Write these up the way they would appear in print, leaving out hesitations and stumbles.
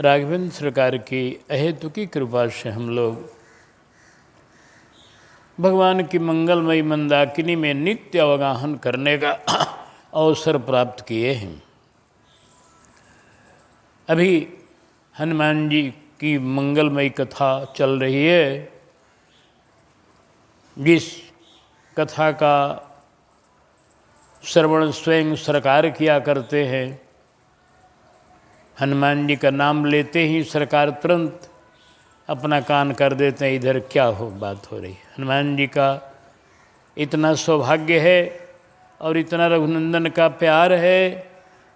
राघवेंद्र सरकार की अहेतुकी कृपा से हम लोग भगवान की मंगलमयी मंदाकिनी में नित्य अवगाहन करने का अवसर प्राप्त किए हैं। अभी हनुमान जी की मंगलमयी कथा चल रही है, जिस कथा का श्रवण स्वयं सरकार किया करते हैं। हनुमान जी का नाम लेते ही सरकार तुरंत अपना कान कर देते हैं, इधर क्या बात हो रही है। हनुमान जी का इतना सौभाग्य है और इतना रघुनंदन का प्यार है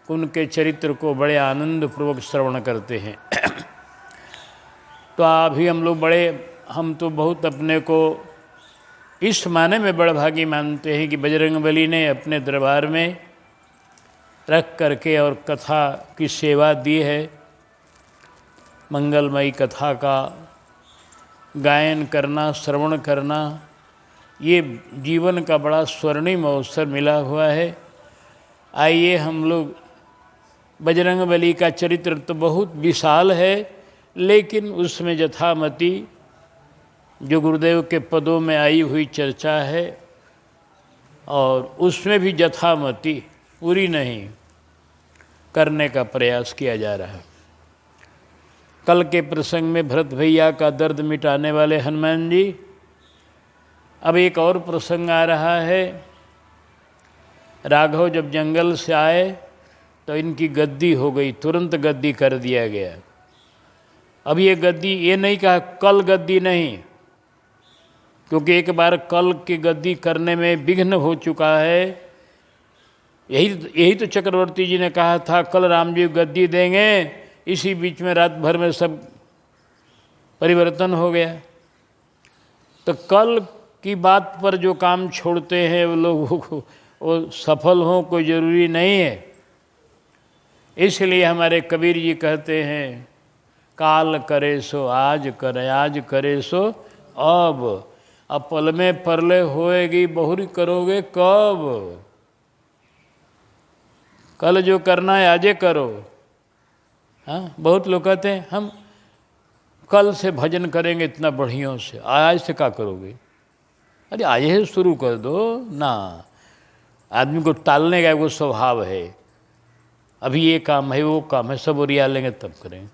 कि उनके चरित्र को बड़े आनंदपूर्वक श्रवण करते हैं। तो अभी हम तो बहुत अपने को इस माने में बड़भागी मानते हैं कि बजरंगबली ने अपने दरबार में रख करके और कथा की सेवा दी है। मंगलमयी कथा का गायन करना, श्रवण करना, ये जीवन का बड़ा स्वर्णिम अवसर मिला हुआ है। आइए हम लोग, बजरंगबली का चरित्र तो बहुत विशाल है, लेकिन उसमें यथामति जो गुरुदेव के पदों में आई हुई चर्चा है और उसमें भी यथामति पूरी नहीं करने का प्रयास किया जा रहा है। कल के प्रसंग में भरत भैया का दर्द मिटाने वाले हनुमान जी, अब एक और प्रसंग आ रहा है। राघव जब जंगल से आए तो इनकी गद्दी हो गई, तुरंत गद्दी कर दिया गया। अब ये गद्दी, ये नहीं कहा कल गद्दी नहीं, क्योंकि एक बार कल की गद्दी करने में विघ्न हो चुका है। यही तो चक्रवर्ती जी ने कहा था कल राम जी गद्दी देंगे, इसी बीच में रात भर में सब परिवर्तन हो गया। तो कल की बात पर जो काम छोड़ते हैं वो लोगों को वो सफल हों कोई ज़रूरी नहीं है। इसलिए हमारे कबीर जी कहते हैं काल करे सो आज करे, आज करे सो अब पल में परले होएगी बहुरी करोगे कब। कल जो करना है आजे करो। हाँ, बहुत लोग कहते हैं हम कल से भजन करेंगे इतना बढ़िया से, आज से क्या करोगे। अरे आज से शुरू कर दो ना। आदमी को टालने का वो स्वभाव है, अभी ये काम है वो काम है, सब ओरिया लेंगे तब करेंगे।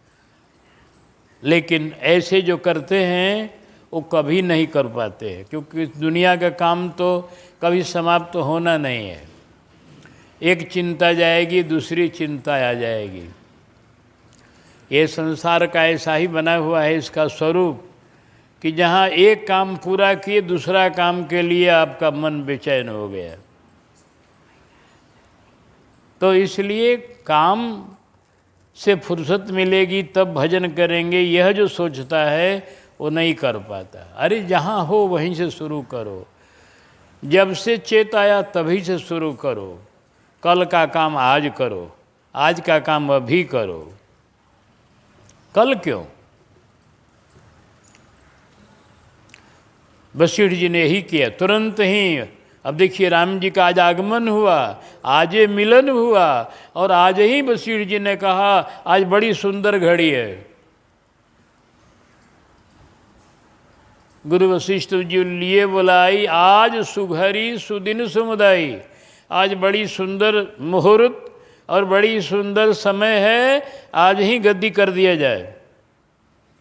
लेकिन ऐसे जो करते हैं वो कभी नहीं कर पाते हैं, क्योंकि दुनिया का काम तो कभी समाप्त तो होना नहीं है। एक चिंता जाएगी, दूसरी चिंता आ जाएगी। ये संसार का ऐसा ही बना हुआ है इसका स्वरूप कि जहाँ एक काम पूरा किए दूसरा काम के लिए आपका मन बेचैन हो गया। तो इसलिए काम से फुर्सत मिलेगी तब भजन करेंगे, यह जो सोचता है वो नहीं कर पाता। अरे जहाँ हो वहीं से शुरू करो, जब से चेत आया तभी से शुरू करो। कल का काम आज करो, आज का काम अभी करो, कल क्यों। वशिष्ठ जी ने यही किया तुरंत ही। अब देखिए राम जी का आज आगमन हुआ, आज ये मिलन हुआ और आज ही वशिष्ठ जी ने कहा आज बड़ी सुंदर घड़ी है। गुरु वशिष्ठ जी लिए बुलाई आज सुघरी सुदिन सुमुदाई। आज बड़ी सुंदर मुहूर्त और बड़ी सुंदर समय है, आज ही गद्दी कर दिया जाए।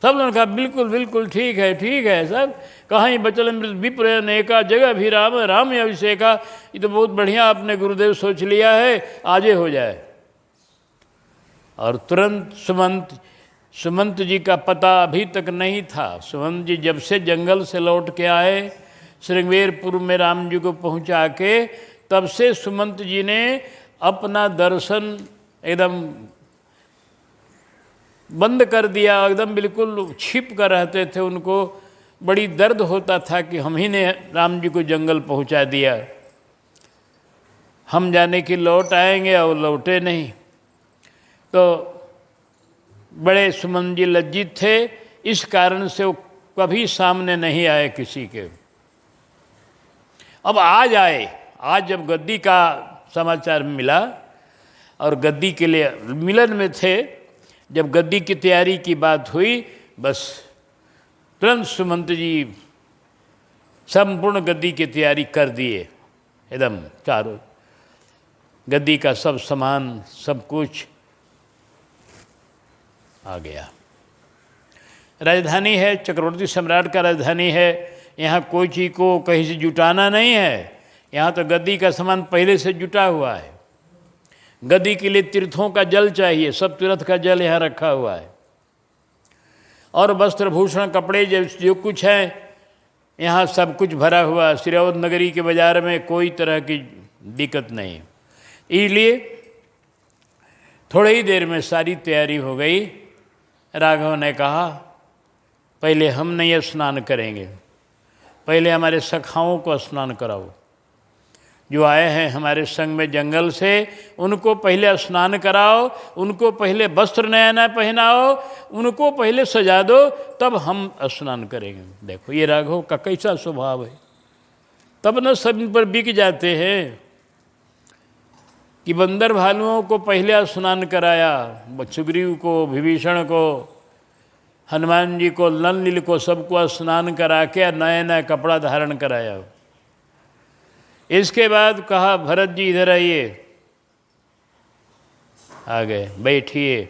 सब लोगों ने कहा बिल्कुल बिल्कुल ठीक है सब। कहाँ बचल विप्र अनेका जगह भी राम राम अभिषेका। ये तो बहुत बढ़िया आपने गुरुदेव सोच लिया है, आजे हो जाए। और तुरंत सुमंत जी का पता अभी तक नहीं था। सुमंत जी जब से जंगल से लौट के आए, श्रृंगेरपुर में राम जी को पहुंचा के, तब से सुमंत जी ने अपना दर्शन एकदम बंद कर दिया। एकदम बिल्कुल छिप कर रहते थे, उनको बड़ी दर्द होता था कि हम ही ने राम जी को जंगल पहुंचा दिया, हम जाने कि लौट आएंगे और लौटे नहीं। तो बड़े सुमन जी लज्जित थे, इस कारण से वो कभी सामने नहीं आए किसी के। अब आज आए, आज जब गद्दी का समाचार मिला और गद्दी के लिए मिलन में थे, जब गद्दी की तैयारी की बात हुई, बस तुरंत सुमंत जी संपूर्ण गद्दी की तैयारी कर दिए, एकदम चारों गद्दी का सब सामान सब कुछ आ गया। राजधानी है, चक्रवर्ती सम्राट का राजधानी है, यहाँ कोई चीज़ को कहीं से जुटाना नहीं है, यहाँ तो गद्दी का सामान पहले से जुटा हुआ है। गद्दी के लिए तीर्थों का जल चाहिए, सब तीर्थ का जल यहाँ रखा हुआ है, और वस्त्र भूषण कपड़े जो कुछ है यहाँ सब कुछ भरा हुआ। श्रीअवध नगरी के बाज़ार में कोई तरह की दिक्कत नहीं, इसलिए थोड़ी ही देर में सारी तैयारी हो गई। राघव ने कहा पहले हम नहीं स्नान करेंगे, पहले हमारे सखाओं को स्नान कराओ, जो आए हैं हमारे संग में जंगल से, उनको पहले स्नान कराओ, उनको पहले वस्त्र नया नया पहनाओ, उनको पहले सजा दो, तब हम स्नान करेंगे। देखो ये राघव का कैसा स्वभाव है, तब न सब इन पर बिक जाते हैं कि बंदर भालुओं को पहले स्नान कराया, सुग्रीव को, विभीषण को, हनुमान जी को, नल नील को, सबको स्नान करा के नया नया कपड़ा धारण कराया। इसके बाद कहा भरत जी इधर आइए, आ गए, बैठिए।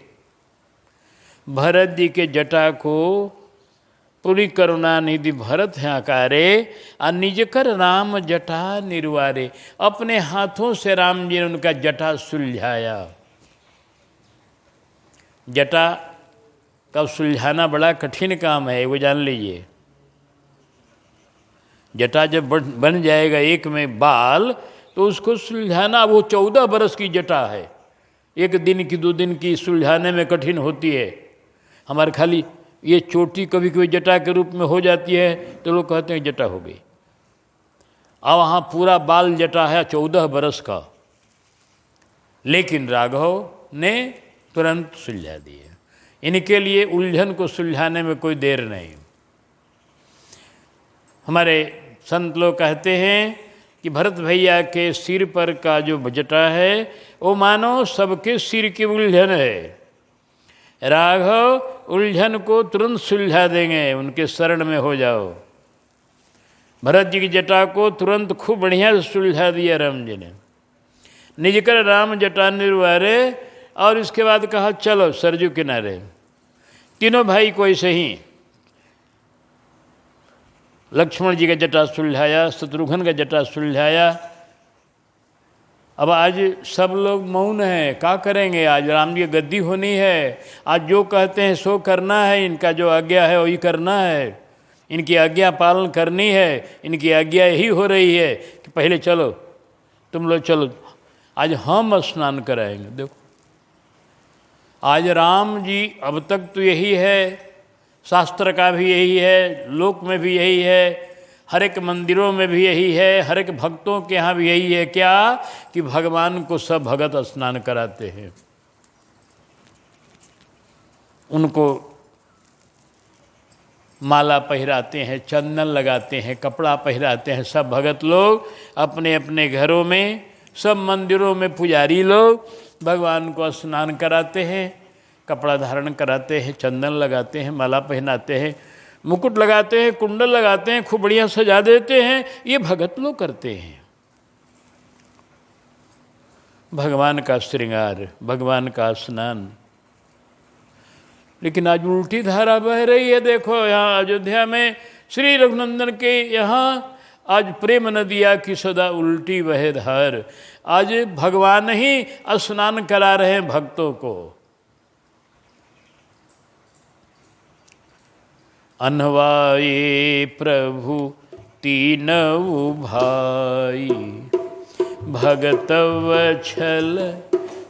भरत जी के जटा को पूरी करुणा निधि भरत हैं आकारे, आ निज कर राम जटा निर्वारे, अपने हाथों से राम जी ने उनका जटा सुलझाया। जटा का सुलझाना बड़ा कठिन काम है, वो जान लीजिए। जटा जब बन जाएगा एक में बाल, तो उसको सुलझाना, वो 14 बरस की जटा है, एक दिन की 2 दिन की सुलझाने में कठिन होती है। हमारे खाली ये चोटी कभी कभी जटा के रूप में हो जाती है तो लोग कहते हैं जटा हो गई, और वहाँ पूरा बाल जटा है 14 बरस का, लेकिन राघव ने तुरंत सुलझा दिए। इनके लिए उलझन को सुलझाने में कोई देर नहीं। हमारे संत लोग कहते हैं कि भरत भैया के सिर पर का जो जटा है वो मानो सबके सिर की उलझन है। राघव उलझन को तुरंत सुलझा देंगे, उनके शरण में हो जाओ। भरत जी की जटा को तुरंत खूब बढ़िया से सुलझा दिया राम जी ने, निज कर राम जटा निर्वारे। और इसके बाद कहा चलो सरजू किनारे। तीनों भाई को ऐसे ही लक्ष्मण जी का जटा सुलझाया, शत्रुघ्न का जटा सुलझाया। अब आज सब लोग मौन हैं, क्या करेंगे, आज राम जी गद्दी होनी है, आज जो कहते हैं सो करना है, इनका जो आज्ञा है वही करना है, इनकी आज्ञा पालन करनी है, इनकी आज्ञा यही हो रही है कि पहले चलो तुम लोग चलो, आज हम स्नान कराएंगे। देखो आज राम जी, अब तक तो यही है, शास्त्र का भी यही है, लोक में भी यही है, हर एक मंदिरों में भी यही है, हर एक भक्तों के यहाँ भी यही है, क्या कि भगवान को सब भगत स्नान कराते हैं, उनको माला पहराते हैं, चंदन लगाते हैं, कपड़ा पहराते हैं। सब भगत लोग अपने अपने घरों में, सब मंदिरों में पुजारी लोग भगवान को स्नान कराते हैं, कपड़ा धारण कराते हैं, चंदन लगाते हैं, माला पहनाते हैं, मुकुट लगाते हैं, कुंडल लगाते हैं, खूब बढ़िया सजा देते हैं। ये भगत लोग करते हैं, भगवान का श्रृंगार, भगवान का स्नान। लेकिन आज उल्टी धारा बह रही है। देखो यहाँ अयोध्या में श्री रघुनंदन के यहाँ आज प्रेम नदिया की सदा उल्टी बहे धार। आज भगवान ही स्नान करा रहे हैं भक्तों को। अनवाये प्रभु तीनऊ भाई, भगत वत्सल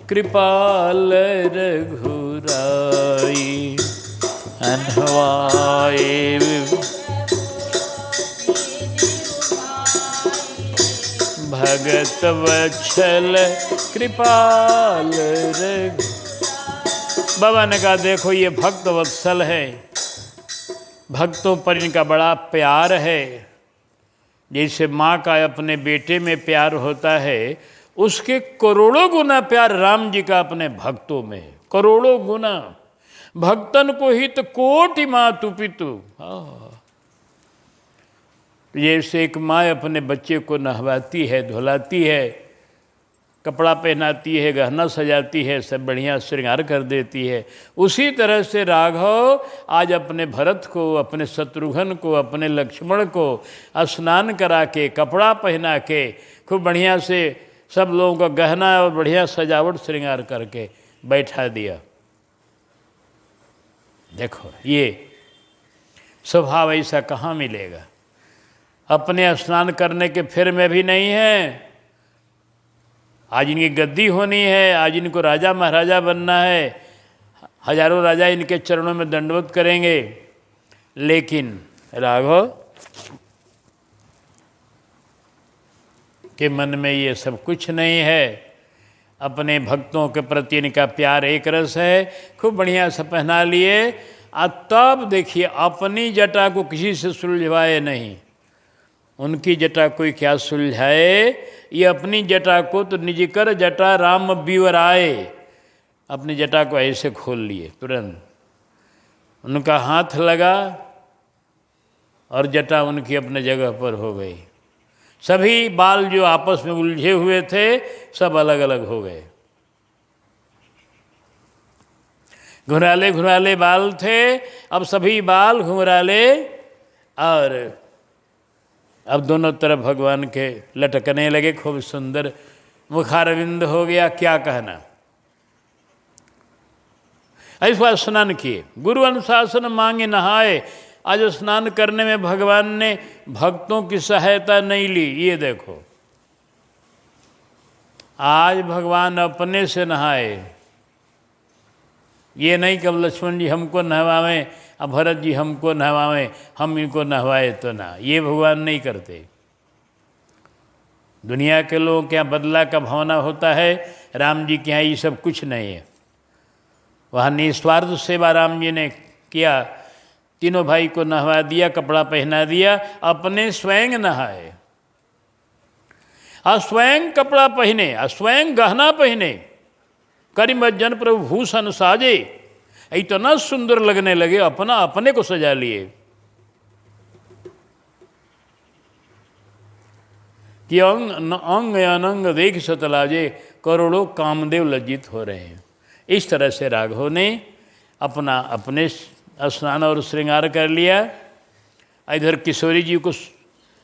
कृपाल रघुराई। अनवाये भगत वत्सल कृपाल रघु। बाबा ने कहा देखो ये भक्त वत्सल है, भक्तों पर इनका बड़ा प्यार है। जैसे माँ का अपने बेटे में प्यार होता है, उसके करोड़ों गुना प्यार राम जी का अपने भक्तों में है, करोड़ों गुना। भक्तन को हित कोटि मातु पितु। जैसे एक माँ अपने बच्चे को नहवाती है, धुलाती है, कपड़ा पहनाती है, गहना सजाती है, सब बढ़िया श्रृंगार कर देती है, उसी तरह से राघव आज अपने भरत को, अपने शत्रुघ्न को, अपने लक्ष्मण को स्नान करा के, कपड़ा पहना के, खूब बढ़िया से सब लोगों का गहना और बढ़िया सजावट श्रृंगार करके बैठा दिया। देखो ये स्वभाव ऐसा कहाँ मिलेगा। अपने स्नान करने के फिर में भी नहीं है। आज इनकी गद्दी होनी है, आज इनको राजा महाराजा बनना है, हजारों राजा इनके चरणों में दंडवत करेंगे। लेकिन राघव के मन में ये सब कुछ नहीं है। अपने भक्तों के प्रति इनका प्यार एक रस है, खूब बढ़िया से पहना लिए। तब देखिए अपनी जटा को किसी से सुलझवाए नहीं, उनकी जटा कोई क्या सुलझाए। ये अपनी जटा को तो निज कर जटा राम बिवराए, अपनी जटा को ऐसे खोल लिए तुरंत। उनका हाथ लगा और जटा उनकी अपने जगह पर हो गई। सभी बाल जो आपस में उलझे हुए थे सब अलग अलग हो गए। घुंघराले घुंघराले बाल थे, अब सभी बाल घुंघराले, और अब दोनों तरफ भगवान के लटकने लगे। खूब सुंदर मुखारविंद हो गया, क्या कहना। ऐसा स्नान किए, गुरु अनुशासन मांगे नहाए। आज स्नान करने में भगवान ने भक्तों की सहायता नहीं ली। ये देखो आज भगवान अपने से नहाए। ये नहीं कि अब लक्ष्मण जी हमको नहवावें, अब भरत जी हमको नहवावें, हम इनको नहवाए तो ना, ये भगवान नहीं करते। दुनिया के लोगों के यहाँ बदला का भावना होता है, राम जी के यहाँ ये सब कुछ नहीं है। वहाँ निस्वार्थ सेवा राम जी ने किया, तीनों भाई को नहवा दिया, कपड़ा पहना दिया, अपने स्वयं नहाए, स्वयं कपड़ा पहने, स्वयं गहना पहने, करिमज्जन प्रभु भूषण साजे। इतना सुंदर लगने लगे, अपना अपने को सजा लिए कि अंग अनंग देख सतलाजे, करोड़ों कामदेव लज्जित हो रहे हैं। इस तरह से राघव ने अपना अपने स्नान और श्रृंगार कर लिया। इधर किशोरी जी को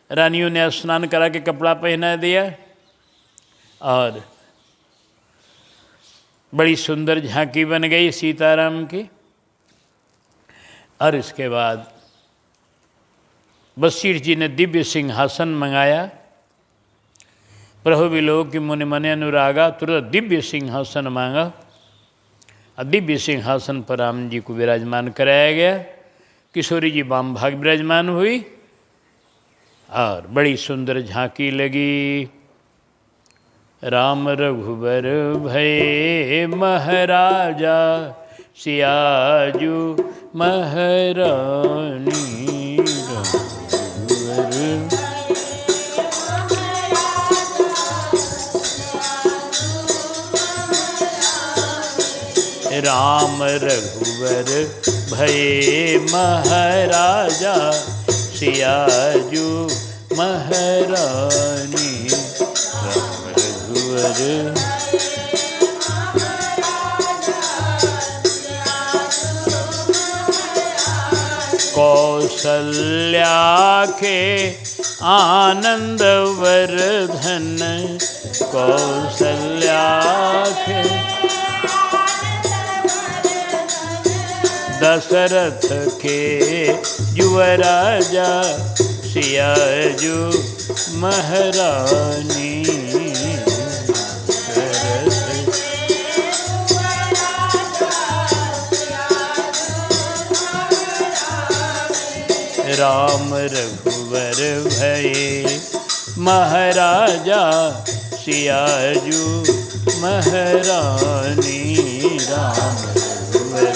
रानियों ने स्नान करा के कपड़ा पहना दिया और बड़ी सुंदर झांकी बन गई सीताराम की। और इसके बाद वशिष्ठ जी ने दिव्य सिंहासन मंगाया। प्रभु विलोक की मुनि मन अनुरागा, तुरंत दिव्य सिंहासन मांगा और दिव्य सिंहासन पर राम जी को विराजमान कराया गया। किशोरी जी वाम भाग विराजमान हुई और बड़ी सुंदर झांकी लगी। राम रघुबर भये महाराजा, सियाजू महारानी। राम रघुवर भये महाराजा, सियाजू महारानी। राम रघुवर कौसल्या के आनंद वर्धन, कौसल्या के दशरथ के युवराजा, सियाजू महारानी। राम रघुवर भये महाराजा, सियाजू महारानी। राम रघुवर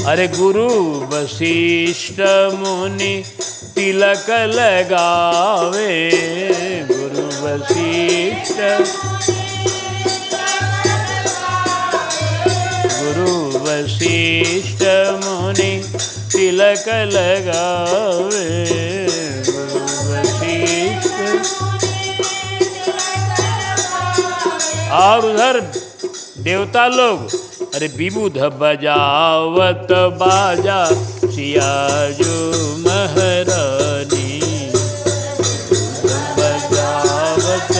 अरे गुरु वशिष्ठ मुनि तिलक लगावे, गुरु वशिष्ठ गुरु वशिष्ठ मुनि तिलक लगावे। गुरु वशिष्ठ और उधर देवता लोग अरे विबुध बजावत बाजा सियाजू महारानी। बजावत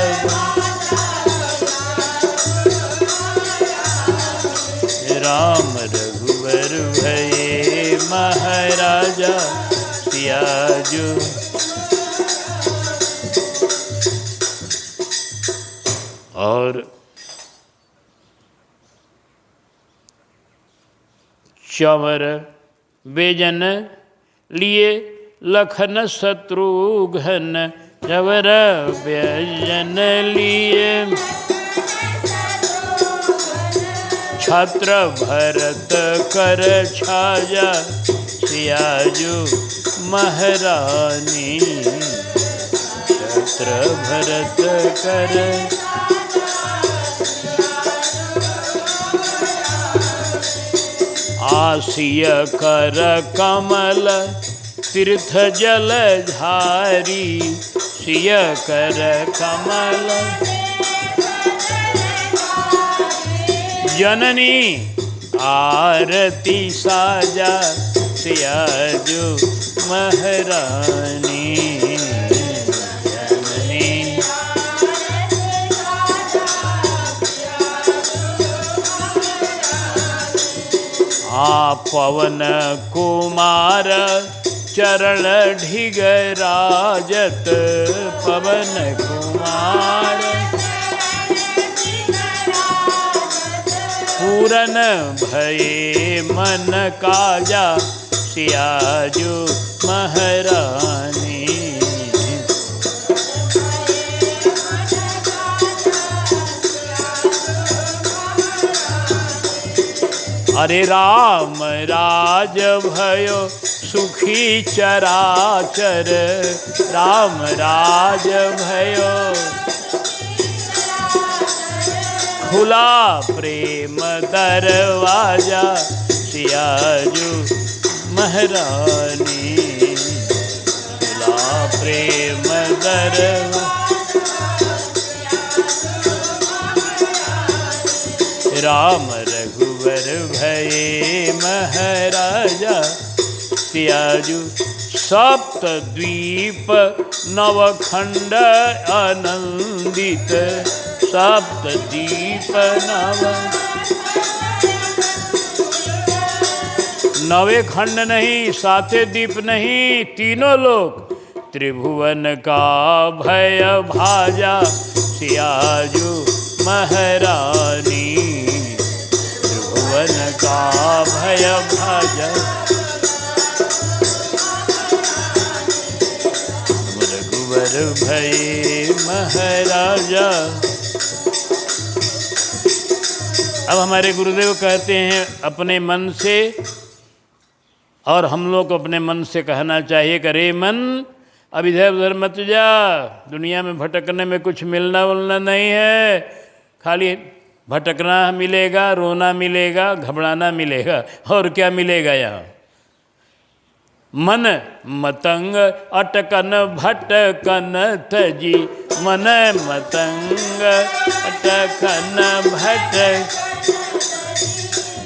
राम रघुवर भये महाराजा सियाजू। और चंवर बेजन लिए लखन शत्रुघ्न। चंवर बेजन लिए छत्र भरत कर छाया सियाजू महारानी। छत्र भरत कर आसिय कर कमल तीर्थ जल झारी। सिय कर कमल जननी आरती साजा सियाजू महारानी। जननी पवन कुमार चरण ढिगराजत। पवन कुमार पूरन भये मन काजा सियाजू महारानी। अरे राम राज भयो सुखी चराचर। राम राज भयो खुला प्रेम दरवाजा सियाजू महारानी। खुला प्रेम दरवाजा राम रघुवर भये महाराजा सियाजू। सप्त द्वीप नवखंड आनंदित। सप्त द्वीप नवे खंड नहीं, साते द्वीप नहीं, तीनों लोग त्रिभुवन का भय भाजा सियाजू महारानी। त्रिभुवन का भय भाजा रघुवर भये महाराजा। अब हमारे गुरुदेव कहते हैं अपने मन से, और हम लोग को अपने मन से कहना चाहिए कि अरे मन अब इधर उधर मत जा। दुनिया में भटकने में कुछ मिलना उलना नहीं है। खाली भटकना मिलेगा, रोना मिलेगा, घबराना मिलेगा, और क्या मिलेगा यहाँ। मन मतंग अटकन भटकन तजी। मन मतंग अटकन भटक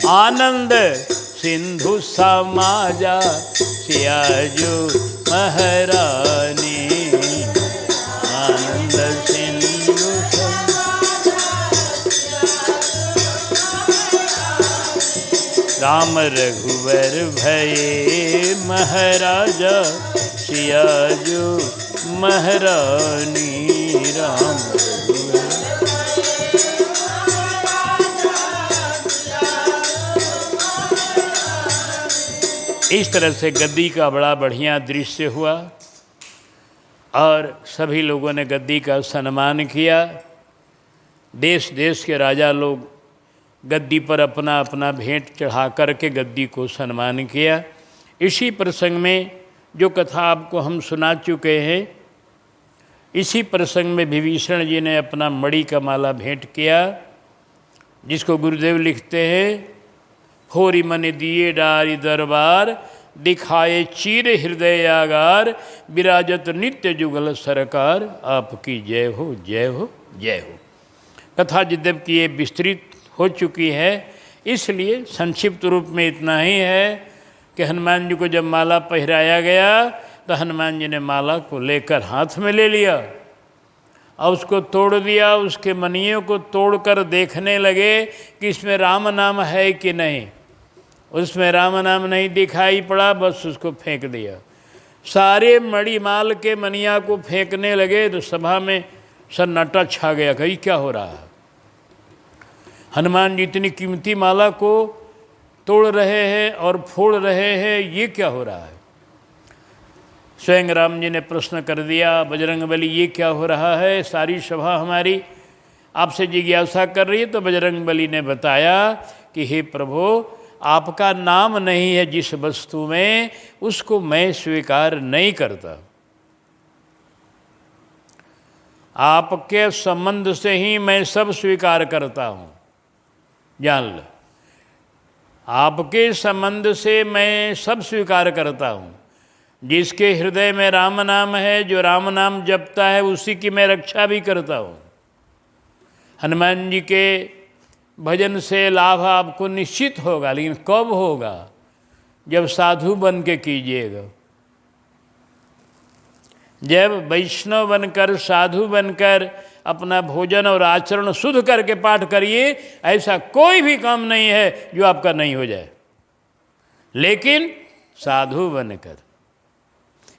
आनंद सिंधु समाजा सियाजू महारानी। आनंद सिंधु राम रघुवर भये महाराजा सियाजू महारानी। राम इस तरह से गद्दी का बड़ा बढ़िया दृश्य हुआ और सभी लोगों ने गद्दी का सम्मान किया। देश देश के राजा लोग गद्दी पर अपना अपना भेंट चढ़ा करके गद्दी को सम्मान किया। इसी प्रसंग में जो कथा आपको हम सुना चुके हैं, इसी प्रसंग में विभीषण जी ने अपना मणि का माला भेंट किया, जिसको गुरुदेव लिखते हैं, होरी मन दिए डारी दरबार, दिखाए चीर हृदय आगार, विराजत नित्य जुगल सरकार, आपकी जय हो जय हो जय हो। कथा यद्यपि ये विस्तृत हो चुकी है, इसलिए संक्षिप्त रूप में इतना ही है कि हनुमान जी को जब माला पहराया गया तो हनुमान जी ने माला को लेकर हाथ में ले लिया और उसको तोड़ दिया। उसके मनियों को तोड़कर देखने लगे कि इसमें राम नाम है कि नहीं। उसमें राम नाम नहीं दिखाई पड़ा, बस उसको फेंक दिया। सारे मणिमाल के मनिया को फेंकने लगे तो सभा में सन्नाटा छा गया, कहीं क्या हो रहा है। हनुमान जी इतनी कीमती माला को तोड़ रहे हैं और फोड़ रहे हैं, ये क्या हो रहा है। स्वयं राम जी ने प्रश्न कर दिया, बजरंगबली ये क्या हो रहा है, सारी सभा हमारी आपसे जिज्ञासा कर रही है। तो बजरंगबली ने बताया कि हे प्रभु, आपका नाम नहीं है जिस वस्तु में, उसको मैं स्वीकार नहीं करता। आपके संबंध से ही मैं सब स्वीकार करता हूँ, जान लो। आपके संबंध से मैं सब स्वीकार करता हूँ। जिसके हृदय में राम नाम है, जो राम नाम जपता है, उसी की मैं रक्षा भी करता हूँ। हनुमान जी के भजन से लाभ आपको निश्चित होगा, लेकिन कब होगा, जब साधु बन के कीजिएगा। जब वैष्णव बनकर, साधु बनकर अपना भोजन और आचरण शुद्ध करके पाठ करिए। ऐसा कोई भी काम नहीं है जो आपका नहीं हो जाए, लेकिन साधु बनकर,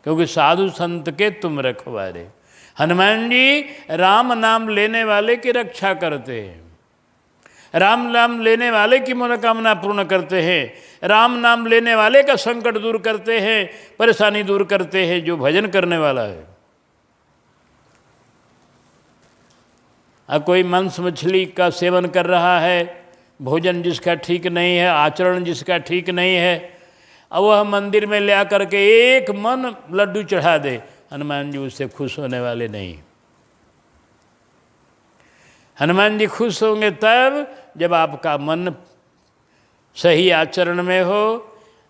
क्योंकि साधु संत के तुम रखवारे। हनुमान जी राम नाम लेने वाले की रक्षा करते हैं, राम नाम लेने वाले की मनोकामना पूर्ण करते हैं, राम नाम लेने वाले का संकट दूर करते हैं, परेशानी दूर करते हैं, जो भजन करने वाला है। अब कोई मांस मछली का सेवन कर रहा है, भोजन जिसका ठीक नहीं है, आचरण जिसका ठीक नहीं है, अब वह मंदिर में ले आकर के एक मन लड्डू चढ़ा दे, हनुमान जी उससे खुश होने वाले नहीं। हनुमान जी खुश होंगे तब जब आपका मन सही आचरण में हो,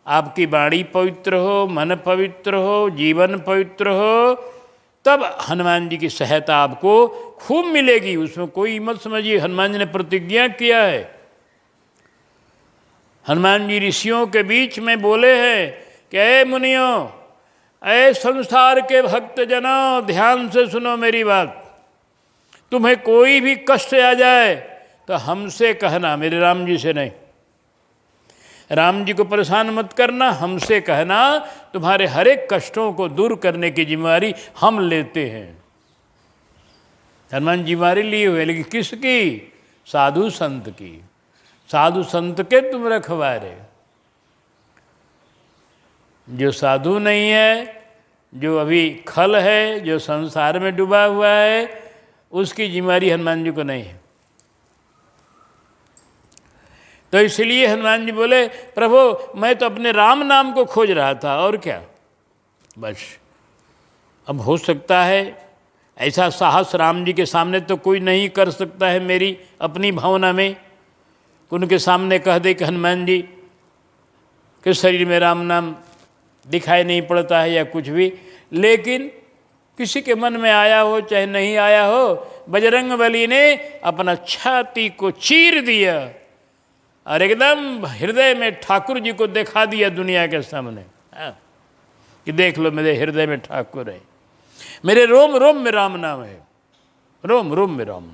आपकी वाणी पवित्र हो, मन पवित्र हो, जीवन पवित्र हो, तब हनुमान जी की सहायता आपको खूब मिलेगी। उसमें कोई मत समझिए, हनुमान जी ने प्रतिज्ञा किया है। हनुमान जी ऋषियों के बीच में बोले हैं कि ऐ मुनियों, ऐ संसार के भक्त जनों, ध्यान से सुनो मेरी बात। तुम्हें कोई भी कष्ट आ जाए तो हमसे कहना, मेरे राम जी से नहीं। राम जी को परेशान मत करना, हमसे कहना। तुम्हारे हर एक कष्टों को दूर करने की जिम्मेदारी हम लेते हैं। हनुमान जिम्मेदारी लिए हुए, लेकिन किसकी? साधु संत की। साधु संत के तुम रखवारे। जो साधु नहीं है, जो अभी खल है, जो संसार में डूबा हुआ है, उसकी जिम्मेदारी हनुमान जी को नहीं है। तो इसलिए हनुमान जी बोले, प्रभु मैं तो अपने राम नाम को खोज रहा था, और क्या। बस अब हो सकता है ऐसा साहस राम जी के सामने तो कोई नहीं कर सकता है, मेरी अपनी भावना में उनके सामने कह दे कि हनुमान जी के शरीर में राम नाम दिखाई नहीं पड़ता है या कुछ भी, लेकिन किसी के मन में आया हो चाहे नहीं आया हो, बजरंगबली ने अपना छाती को चीर दिया और एकदम हृदय में ठाकुर जी को दिखा दिया दुनिया के सामने, कि देख लो मेरे हृदय में ठाकुर है, मेरे रोम रोम में राम नाम है, रोम रोम में राम।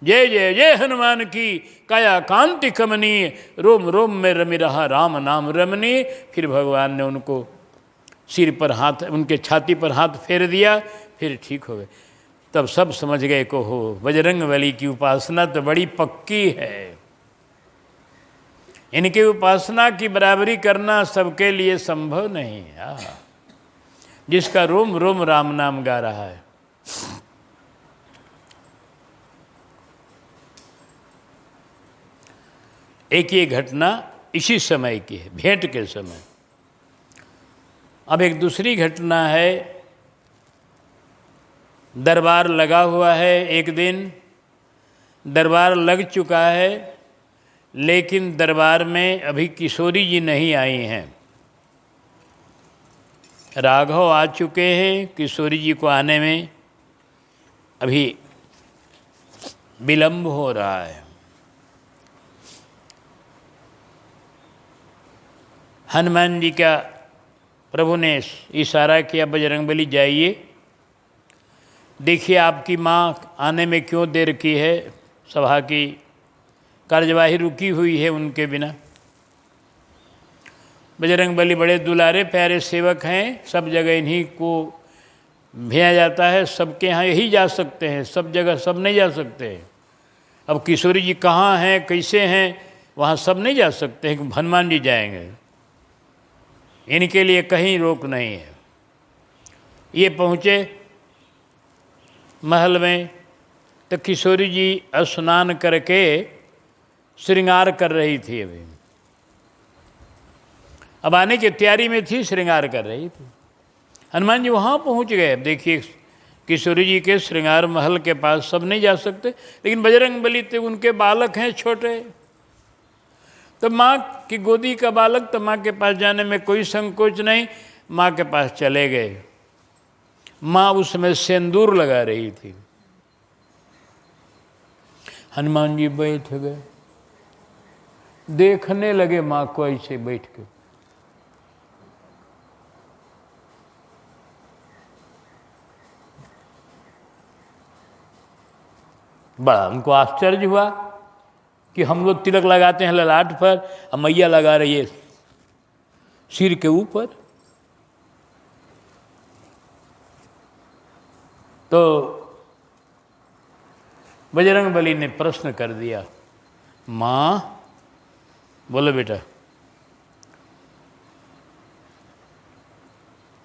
जय जय जय हनुमान की, काया कांति कमनीय, रोम रोम में रमि रहा राम नाम रमनी। फिर भगवान ने उनको सिर पर हाथ, उनके छाती पर हाथ फेर दिया, फिर ठीक हो गए। तब सब समझ गए को हो बजरंगबली की उपासना तो बड़ी पक्की है। इनकी उपासना की बराबरी करना सबके लिए संभव नहीं है। जिसका रोम रोम राम नाम गा रहा है। एक ये घटना इसी समय की है, भेंट के समय। अब एक दूसरी घटना है दरबार लगा हुआ है। एक दिन दरबार लग चुका है, लेकिन दरबार में अभी किशोरी जी नहीं आई हैं। राघव आ चुके हैं, किशोरी जी को आने में अभी विलंब हो रहा है। हनुमान जी का प्रभु ने इशारा किया, बजरंगबली जाइए, देखिए आपकी माँ आने में क्यों देर की है, सभा की कार्यवाही रुकी हुई है उनके बिना। बजरंगबली बड़े दुलारे प्यारे सेवक हैं, सब जगह इन्हीं को भेजा जाता है, सबके यहाँ यही जा सकते हैं, सब जगह सब नहीं जा सकते हैं। अब किशोरी जी कहाँ हैं, कैसे हैं, वहाँ सब नहीं जा सकते हैं, हनुमान जी जाएंगे, इनके लिए कहीं रोक नहीं है। ये पहुँचे महल में तो किशोरी जी स्नान करके श्रृंगार कर रही थी। अभी अब आने की तैयारी में थी, श्रृंगार कर रही थी। हनुमान जी वहाँ पहुँच गए। अब देखिए किशोरी जी के श्रृंगार महल के पास सब नहीं जा सकते, लेकिन बजरंगबली तो उनके बालक हैं छोटे, तो माँ की गोदी का बालक, तो माँ के पास जाने में कोई संकोच नहीं, माँ के पास चले गए। माँ उसमें सिंदूर लगा रही थी। हनुमान जी बैठ गए, देखने लगे माँ को ऐसे बैठ के। बड़ा उनको आश्चर्य हुआ कि हम लोग तिलक लगाते हैं ललाट पर, और मैया लगा रही है सिर के ऊपर। तो बजरंगबली ने प्रश्न कर दिया, माँ बोलो बेटा।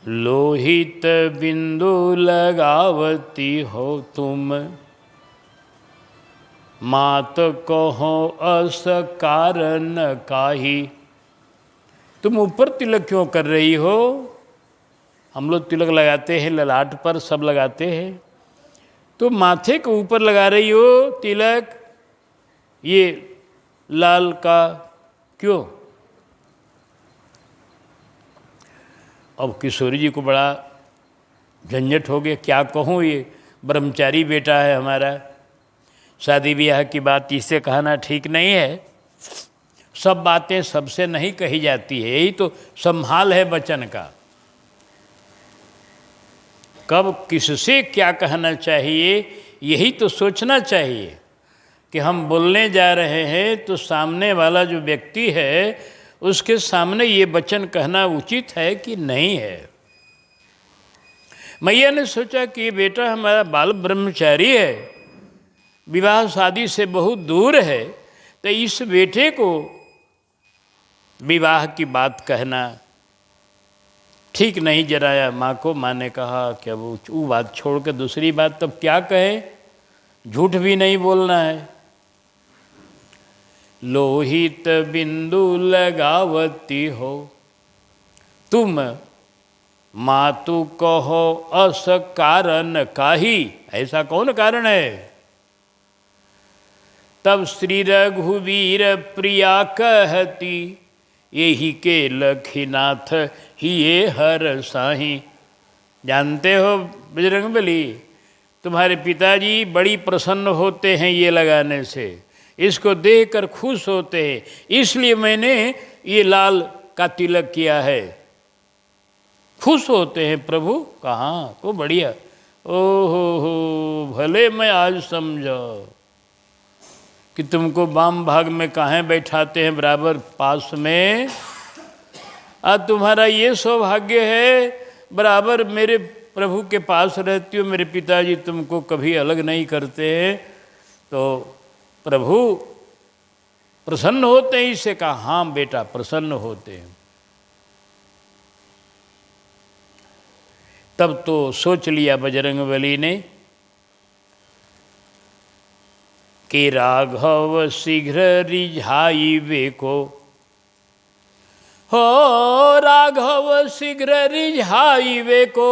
लोहित बिंदु लगावती हो तुम, मात कहो अस कारण काहि। तुम ऊपर तिलक क्यों कर रही हो? हम लोग तिलक लगाते हैं ललाट पर, सब लगाते हैं, तो माथे के ऊपर लगा रही हो तिलक, ये लाल का क्यों? अब किशोरी जी को बड़ा झंझट हो गया, क्या कहूँ, ये ब्रह्मचारी बेटा है हमारा, शादी ब्याह की बात इससे कहना ठीक नहीं है, सब बातें सबसे नहीं कही जाती है, यही तो संभाल है वचन का। कब किससे क्या कहना चाहिए, यही तो सोचना चाहिए कि हम बोलने जा रहे हैं तो सामने वाला जो व्यक्ति है उसके सामने ये वचन कहना उचित है कि नहीं है। मैया ने सोचा कि ये बेटा हमारा बाल ब्रह्मचारी है, विवाह शादी से बहुत दूर है, तो इस बेटे को विवाह की बात कहना ठीक नहीं जराया माँ को। माँ ने कहा क्या वो बात छोड़ के दूसरी बात तब क्या कहे, झूठ भी नहीं बोलना है। लोहित बिंदु लगावती हो तुम, मातु कहो अस कारण काहि। ऐसा कौन कारण है? तब श्री रघुवीर प्रिया कहती, यही के लखीनाथ ही ये हर साही। जानते हो बजरंगबली, तुम्हारे पिताजी बड़ी प्रसन्न होते हैं ये लगाने से, इसको देखकर खुश होते हैं, इसलिए मैंने ये लाल का तिलक किया है। खुश होते हैं प्रभु, कहाँ तो बढ़िया। ओहो भले मैं आज समझा कि तुमको वाम भाग में कहाँ बैठाते हैं बराबर पास में, आज तुम्हारा ये सौभाग्य है बराबर मेरे प्रभु के पास रहती हो, मेरे पिताजी तुमको कभी अलग नहीं करते हैं। तो प्रभु प्रसन्न होते हैं, इससे कहा हाँ बेटा प्रसन्न होते हैं। तब तो सोच लिया बजरंगबली ने कि राघव शीघ्र रिझाई वेको, हो राघव शीघ्र रिझाई वेको,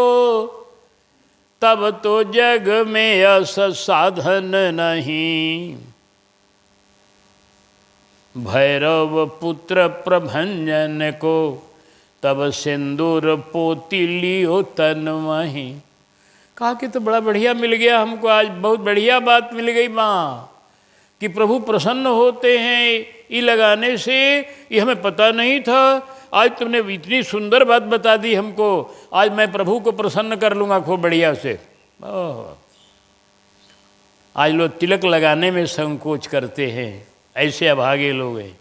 तब तो जग में अस साधन नहीं। भैरव पुत्र प्रभंजन को तब सिंदूर पोती लियो तन वहीं। कहा कि तो बड़ा बढ़िया मिल गया हमको, आज बहुत बढ़िया बात मिल गई माँ कि प्रभु प्रसन्न होते हैं ये लगाने से, ये हमें पता नहीं था। आज तुमने इतनी सुंदर बात बता दी हमको, आज मैं प्रभु को प्रसन्न कर लूँगा खूब बढ़िया से। आज लोग तिलक लगाने में संकोच करते हैं, ऐसे अभागे लोग हैं।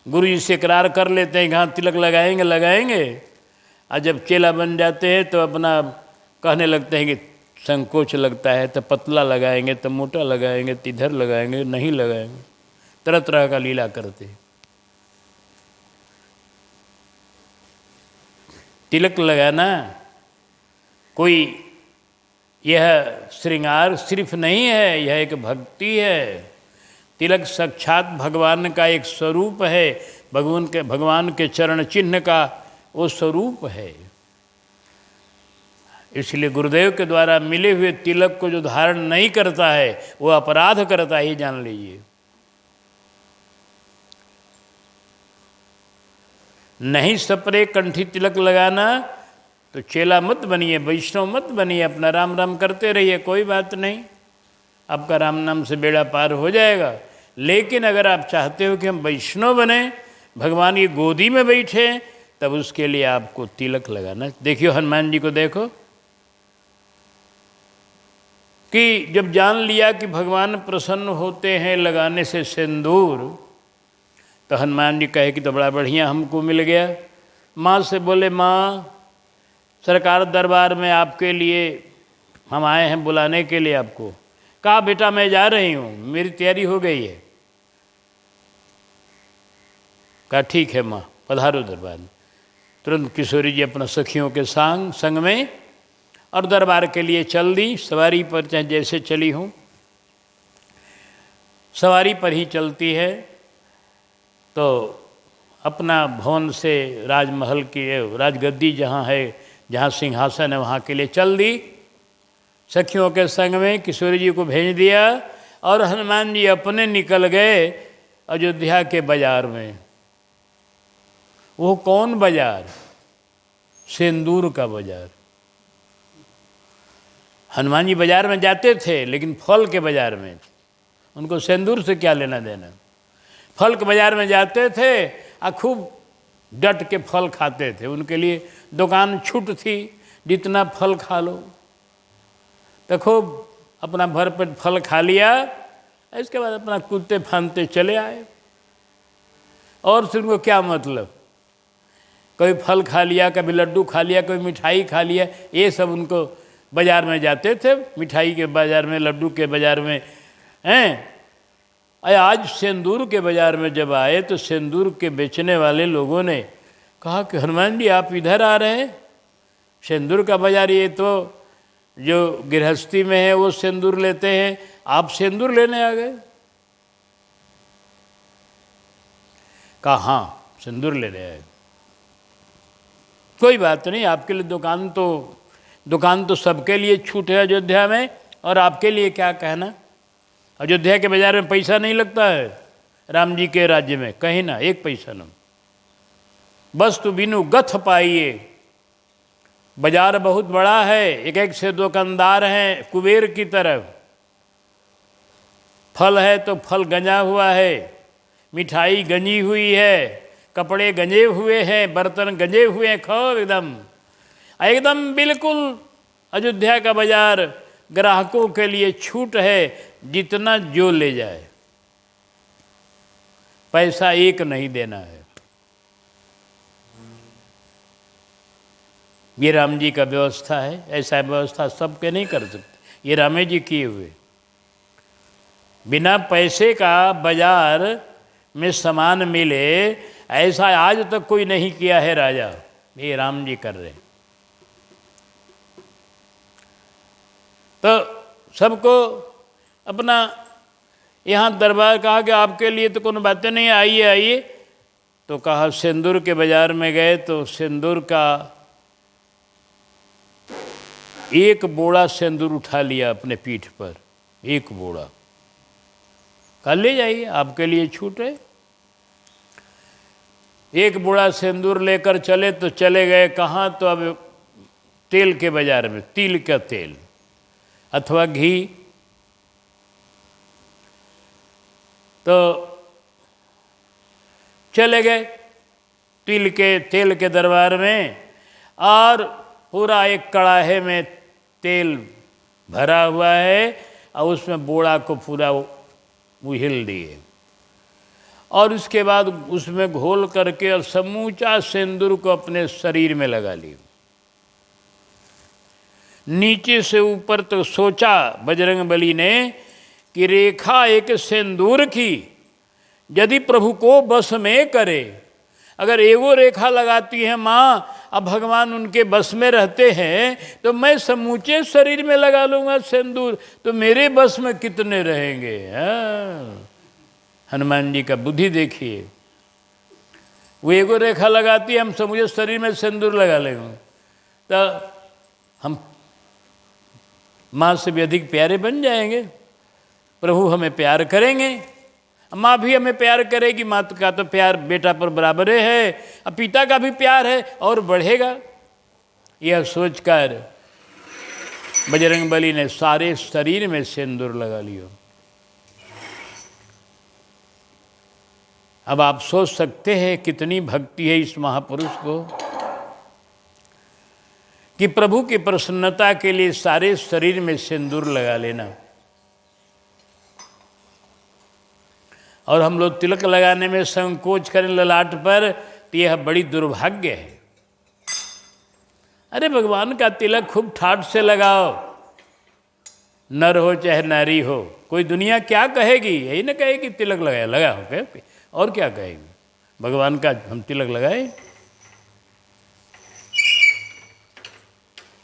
गुरु जी से इकरार कर लेते हैं कि हाँ तिलक लगाएंगे लगाएंगे, और जब चेला बन जाते हैं तो अपना कहने लगते हैं कि संकोच लगता है, तो पतला लगाएंगे तो मोटा लगाएंगे, तो इधर लगाएंगे नहीं लगाएंगे, तरह तरह का लीला करते हैं। तिलक लगाना कोई यह श्रृंगार सिर्फ नहीं है, यह एक भक्ति है। तिलक साक्षात भगवान का एक स्वरूप है, भगवान के चरण चिन्ह का वो स्वरूप है। इसलिए गुरुदेव के द्वारा मिले हुए तिलक को जो धारण नहीं करता है वो अपराध करता है, जान लीजिए। नहीं सपरे कंठी तिलक लगाना तो चेला मत बनिए, वैष्णव मत बनिए, अपना राम राम करते रहिए, कोई बात नहीं, आपका राम नाम से बेड़ा पार हो जाएगा। लेकिन अगर आप चाहते हो कि हम वैष्णव बने, भगवान की गोदी में बैठे, तब उसके लिए आपको तिलक लगाना। देखियो हनुमान जी को देखो कि जब जान लिया कि भगवान प्रसन्न होते हैं लगाने से सिंदूर, तो हनुमान जी कहे कि तो बड़ा बढ़िया हमको मिल गया। माँ से बोले माँ सरकार दरबार में आपके लिए हम आए हैं बुलाने के लिए आपको। कहा बेटा मैं जा रही हूँ, मेरी तैयारी हो गई है। कहा ठीक है माँ पधारो दरबार में। तुरंत किशोरी जी अपना सखियों के संग में और दरबार के लिए चल दी। सवारी पर चाहे जैसे चली हूँ, सवारी पर ही चलती है। तो अपना भवन से राजमहल की राजगद्दी जहाँ है, जहाँ सिंहासन है, वहाँ के लिए चल दी। सखियों के संग में किशोरी जी को भेज दिया और हनुमान जी अपने निकल गए अयोध्या के बाजार में। वो कौन बाजार? सिंदूर का बाजार। हनुमान जी बाजार में जाते थे लेकिन फल के बाजार में, उनको सिंदूर से क्या लेना देना। फल के बाजार में जाते थे और खूब डट के फल खाते थे। उनके लिए दुकान छूट थी, जितना फल खा लो। तो खूब अपना भरपेट फल खा लिया, इसके बाद अपना कूदते फांदते चले आए। और फिर उनको क्या मतलब, कभी फल खा लिया, कभी लड्डू खा लिया, कभी मिठाई खा लिया, ये सब उनको बाज़ार में जाते थे, मिठाई के बाज़ार में, लड्डू के बाज़ार में हैं। आज सिंदूर के बाज़ार में जब आए तो सिंदूर के बेचने वाले लोगों ने कहा कि हनुमान जी आप इधर आ रहे हैं, सिंदूर का बाज़ार ये तो जो गृहस्थी में है वो सिंदूर लेते हैं, आप सिंदूर लेने आ गए। कहा हाँ सिंदूर लेने आए। कोई बात नहीं, आपके लिए दुकान तो सबके लिए छूट है अयोध्या में, और आपके लिए क्या कहना। अयोध्या के बाज़ार में पैसा नहीं लगता है, राम जी के राज्य में कहीं ना एक पैसा न। बस तो बिनु गथ पाइए। बाजार बहुत बड़ा है, एक एक से दुकानदार हैं कुबेर की तरफ। फल है तो फल गंजा हुआ है, मिठाई गंजी हुई है, कपड़े गंजे हुए हैं, बर्तन गंजे हुए हैं, खाओ एकदम बिल्कुल। अयोध्या का बाजार ग्राहकों के लिए छूट है, जितना जो ले जाए, पैसा एक नहीं देना है। ये राम जी का व्यवस्था है, ऐसा व्यवस्था सबके नहीं कर सकते, ये रामे जी किए हुए। बिना पैसे का बाजार में सामान मिले ऐसा आज तक कोई नहीं किया है राजा, ये राम जी कर रहे हैं। तो सबको अपना यहाँ दरबार कहा कि आपके लिए तो कोनो बातें नहीं, आइए आइए। तो कहा सिंदूर के बाज़ार में गए तो सिंदूर का एक बोड़ा सिंदूर उठा लिया अपने पीठ पर, एक बोड़ा। कल ले जाइए, आपके लिए छूट है। एक बोड़ा सिंदूर लेकर चले तो चले गए कहाँ? तो अब तेल के बाजार में, तिल का तेल अथवा घी। तो चले गए तिल के तेल के दरबार में, और पूरा एक कड़ाहे में तेल भरा हुआ है और उसमें बोड़ा को पूरा उहिल दिए, और उसके बाद उसमें घोल करके और समूचा सिंदूर को अपने शरीर में लगा लिया। नीचे से ऊपर तो सोचा बजरंगबली ने कि रेखा एक सिंदूर की यदि प्रभु को बस में करे, अगर एगो रेखा लगाती है माँ, अब भगवान उनके बस में रहते हैं तो मैं समूचे शरीर में लगा लूँगा सिंदूर, तो मेरे बस में कितने रहेंगे? हनुमान जी का बुद्धि देखिए, वो एगो रेखा लगाती है, हम समूचे शरीर में सिंदूर लगा लेंगे, तो हम माँ से भी अधिक प्यारे बन जाएंगे, प्रभु हमें प्यार करेंगे, माँ भी हमें प्यार करेगी। माँ का तो प्यार बेटा पर बराबर है, अब पिता का भी प्यार है और बढ़ेगा। यह सोचकर बजरंगबली ने सारे शरीर में सिंदूर लगा लिया। अब आप सोच सकते हैं कितनी भक्ति है इस महापुरुष को कि प्रभु की प्रसन्नता के लिए सारे शरीर में सिंदूर लगा लेना। और हम लोग तिलक लगाने में संकोच करें ललाट पर, तो यह बड़ी दुर्भाग्य है। अरे भगवान का तिलक खूब ठाठ से लगाओ, नर हो चाहे नारी हो, कोई दुनिया क्या कहेगी? यही ना कहेगी तिलक लगाया, लगा हो क्या, और क्या कहेगी? भगवान का हम तिलक लगाए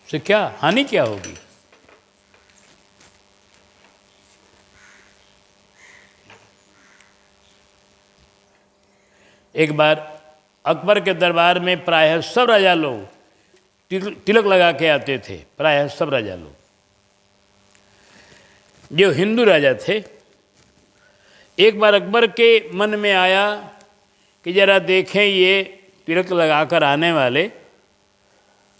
से क्या हानि क्या होगी? एक बार अकबर के दरबार में प्रायः सब राजा लोग तिलक लगा के आते थे, प्रायः सब राजा लोग। जो हिंदू राजा थे, एक बार अकबर के मन में आया कि जरा देखें ये तिलक लगाकर आने वाले,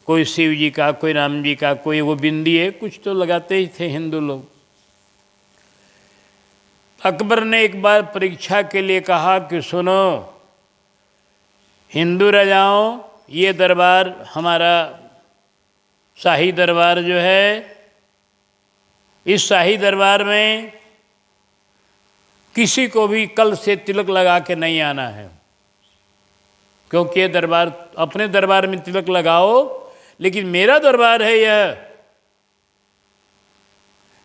कोई शिव जी का, कोई राम जी का, कोई वो बिंदी है, कुछ तो लगाते ही थे हिंदू लोग। अकबर ने एक बार परीक्षा के लिए कहा कि सुनो हिंदू राजाओं, ये दरबार हमारा शाही दरबार जो है, इस शाही दरबार में किसी को भी कल से तिलक लगा के नहीं आना है, क्योंकि ये दरबार, अपने दरबार में तिलक लगाओ, लेकिन मेरा दरबार है यह,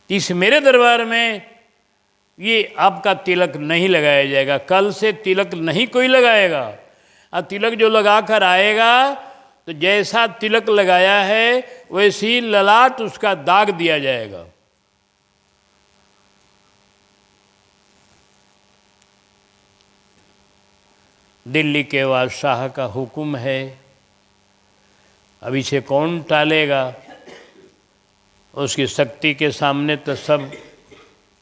इस मेरे दरबार में ये आपका तिलक नहीं लगाया जाएगा, कल से तिलक नहीं कोई लगाएगा। और तिलक जो लगा कर आएगा तो जैसा तिलक लगाया है वैसी ही ललाट उसका दाग दिया जाएगा। दिल्ली के बादशाह का हुक्म है, अब इसे कौन टालेगा? उसकी शक्ति के सामने तो सब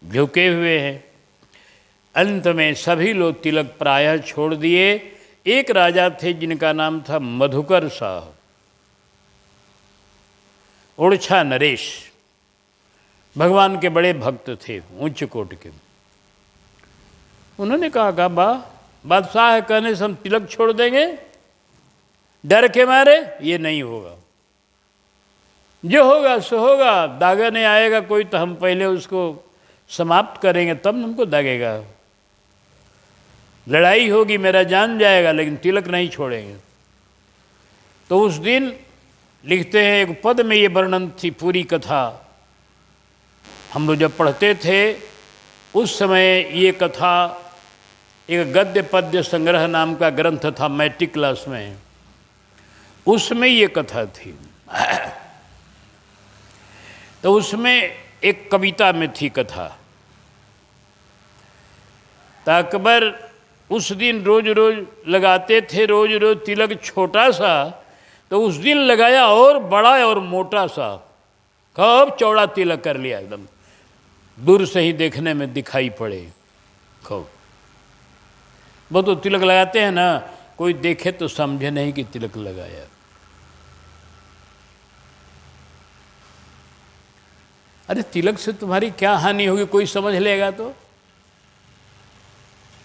झुके हुए हैं। अंत में सभी लोग तिलक प्रायः छोड़ दिए। एक राजा थे जिनका नाम था मधुकर शाह, ओरछा नरेश, भगवान के बड़े भक्त थे, उच्च कोटि के। उन्होंने कहा बादशाह कहने से हम तिलक छोड़ देंगे डर के मारे? ये नहीं होगा, जो होगा सो होगा, दागने आएगा कोई तो हम पहले उसको समाप्त करेंगे, तब हमको दागेगा। लड़ाई होगी, मेरा जान जाएगा, लेकिन तिलक नहीं छोड़ेंगे। तो उस दिन लिखते हैं, एक पद में ये वर्णन थी पूरी कथा। हम लोग जब पढ़ते थे उस समय ये कथा, एक गद्य पद्य संग्रह नाम का ग्रंथ था मैट्रिक क्लास में, उसमें ये कथा थी। तो उसमें एक कविता में थी कथा। तो अकबर उस दिन रोज रोज लगाते थे, रोज रोज तिलक छोटा सा, तो उस दिन लगाया और बड़ा और मोटा सा। खूब चौड़ा तिलक कर लिया, एकदम दूर से ही देखने में दिखाई पड़े खूब। वो तो तिलक लगाते हैं ना, कोई देखे तो समझे नहीं कि तिलक लगाया। अरे तिलक से तुम्हारी क्या हानि होगी, कोई समझ लेगा तो?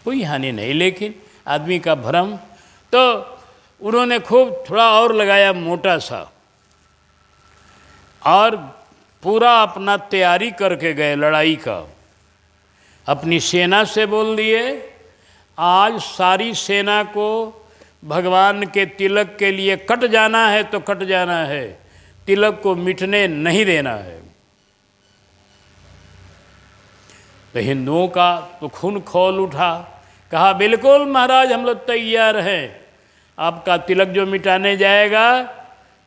कोई हानि नहीं, लेकिन आदमी का भ्रम। तो उन्होंने खूब थोड़ा और लगाया मोटा सा, और पूरा अपना तैयारी करके गए लड़ाई का। अपनी सेना से बोल दिए, आज सारी सेना को भगवान के तिलक के लिए कट जाना है तो कट जाना है, तिलक को मिटने नहीं देना है। तो हिंदुओं का तो खून खौल उठा, कहा बिल्कुल महाराज हम लोग तैयार हैं, आपका तिलक जो मिटाने जाएगा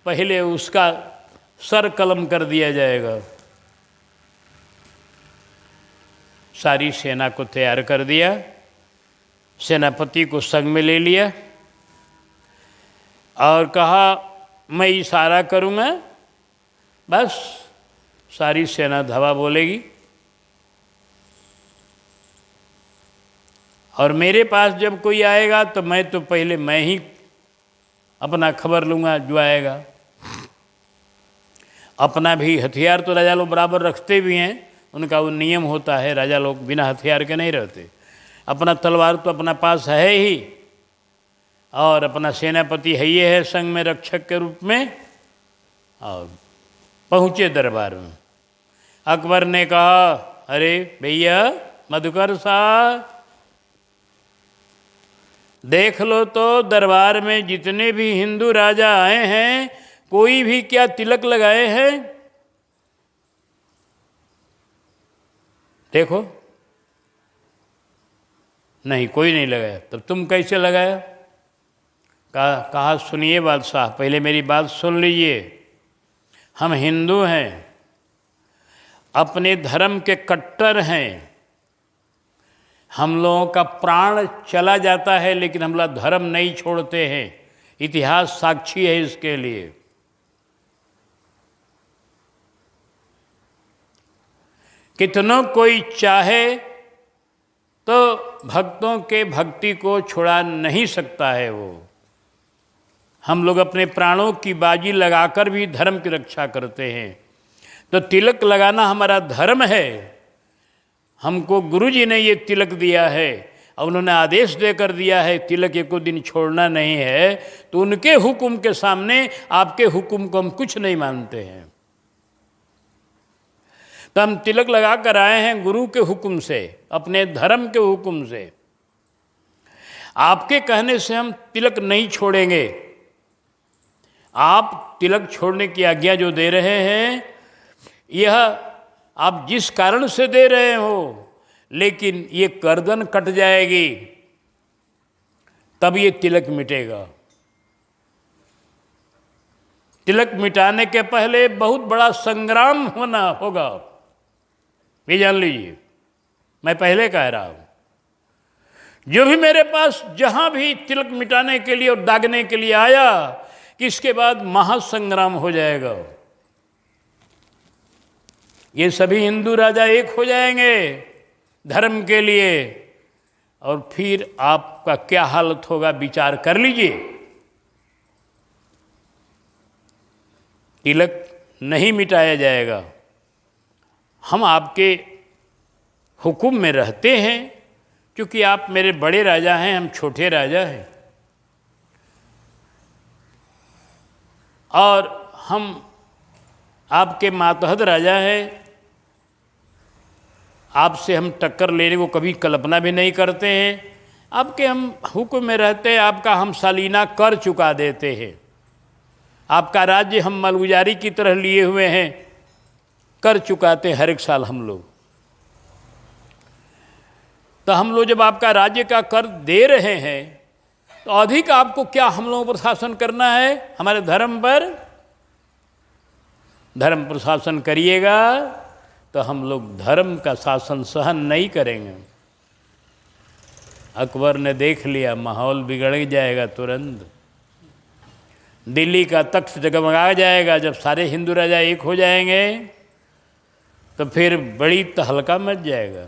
पहले उसका सर कलम कर दिया जाएगा। सारी सेना को तैयार कर दिया, सेनापति को संग में ले लिया और कहा मैं इशारा करूँगा, बस सारी सेना धावा बोलेगी, और मेरे पास जब कोई आएगा तो पहले मैं ही अपना खबर लूँगा जो आएगा। अपना भी हथियार तो राजा लोग बराबर रखते भी हैं, उनका वो नियम होता है, राजा लोग बिना हथियार के नहीं रहते। अपना तलवार तो अपना पास है ही, और अपना सेनापति है ये है संग में रक्षक के रूप में। और पहुँचे दरबार में। अकबर ने कहा अरे भैया मधुकर साहब, देख लो तो दरबार में जितने भी हिंदू राजा आए हैं कोई भी क्या तिलक लगाए हैं? देखो, नहीं कोई नहीं लगाया। तब तुम कैसे लगाया? कहा सुनिए बादशाह, पहले मेरी बात सुन लीजिए। हम हिंदू हैं, अपने धर्म के कट्टर हैं, हम लोगों का प्राण चला जाता है लेकिन हम लोग धर्म नहीं छोड़ते हैं। इतिहास साक्षी है इसके लिए। कितनों कोई चाहे तो भक्तों के भक्ति को छुड़ा नहीं सकता है वो। हम लोग अपने प्राणों की बाजी लगाकर भी धर्म की रक्षा करते हैं। तो तिलक लगाना हमारा धर्म है। हमको गुरुजी ने ये तिलक दिया है और उन्होंने आदेश देकर दिया है तिलक एक दिन छोड़ना नहीं है, तो उनके हुक्म के सामने आपके हुक्म को हम कुछ नहीं मानते हैं। तो हम तिलक लगा कर आए हैं गुरु के हुक्म से, अपने धर्म के हुक्म से। आपके कहने से हम तिलक नहीं छोड़ेंगे। आप तिलक छोड़ने की आज्ञा जो दे रहे हैं, यह आप जिस कारण से दे रहे हो, लेकिन ये गर्दन कट जाएगी तब ये तिलक मिटेगा। तिलक मिटाने के पहले बहुत बड़ा संग्राम होना होगा, ये जान लीजिए। मैं पहले कह रहा हूं, जो भी मेरे पास जहां भी तिलक मिटाने के लिए और दागने के लिए आया, कि इसके बाद महासंग्राम हो जाएगा। ये सभी हिंदू राजा एक हो जाएंगे धर्म के लिए, और फिर आपका क्या हालत होगा विचार कर लीजिए। तिलक नहीं मिटाया जाएगा। हम आपके हुक्म में रहते हैं, क्योंकि आप मेरे बड़े राजा हैं, हम छोटे राजा हैं, और हम आपके मातहत राजा हैं। आपसे हम टक्कर लेने को कभी कल्पना भी नहीं करते हैं। आपके हम हुक्म में रहते हैं, आपका हम सालीना कर चुका देते हैं। आपका राज्य हम मालगुजारी की तरह लिए हुए हैं, कर चुकाते हैं हर एक साल हम लोग। तो हम लोग जब आपका राज्य का कर दे रहे हैं, तो अधिक आपको क्या हम लोगों पर शासन करना है? हमारे धर्म पर धर्म पर शासन करिएगा तो हम लोग धर्म का शासन सहन नहीं करेंगे। अकबर ने देख लिया माहौल बिगड़ जाएगा तुरंत। दिल्ली का तख्त जगमगा जाएगा। जब सारे हिंदू राजा एक हो जाएंगे तो फिर बड़ी तहलका मच जाएगा।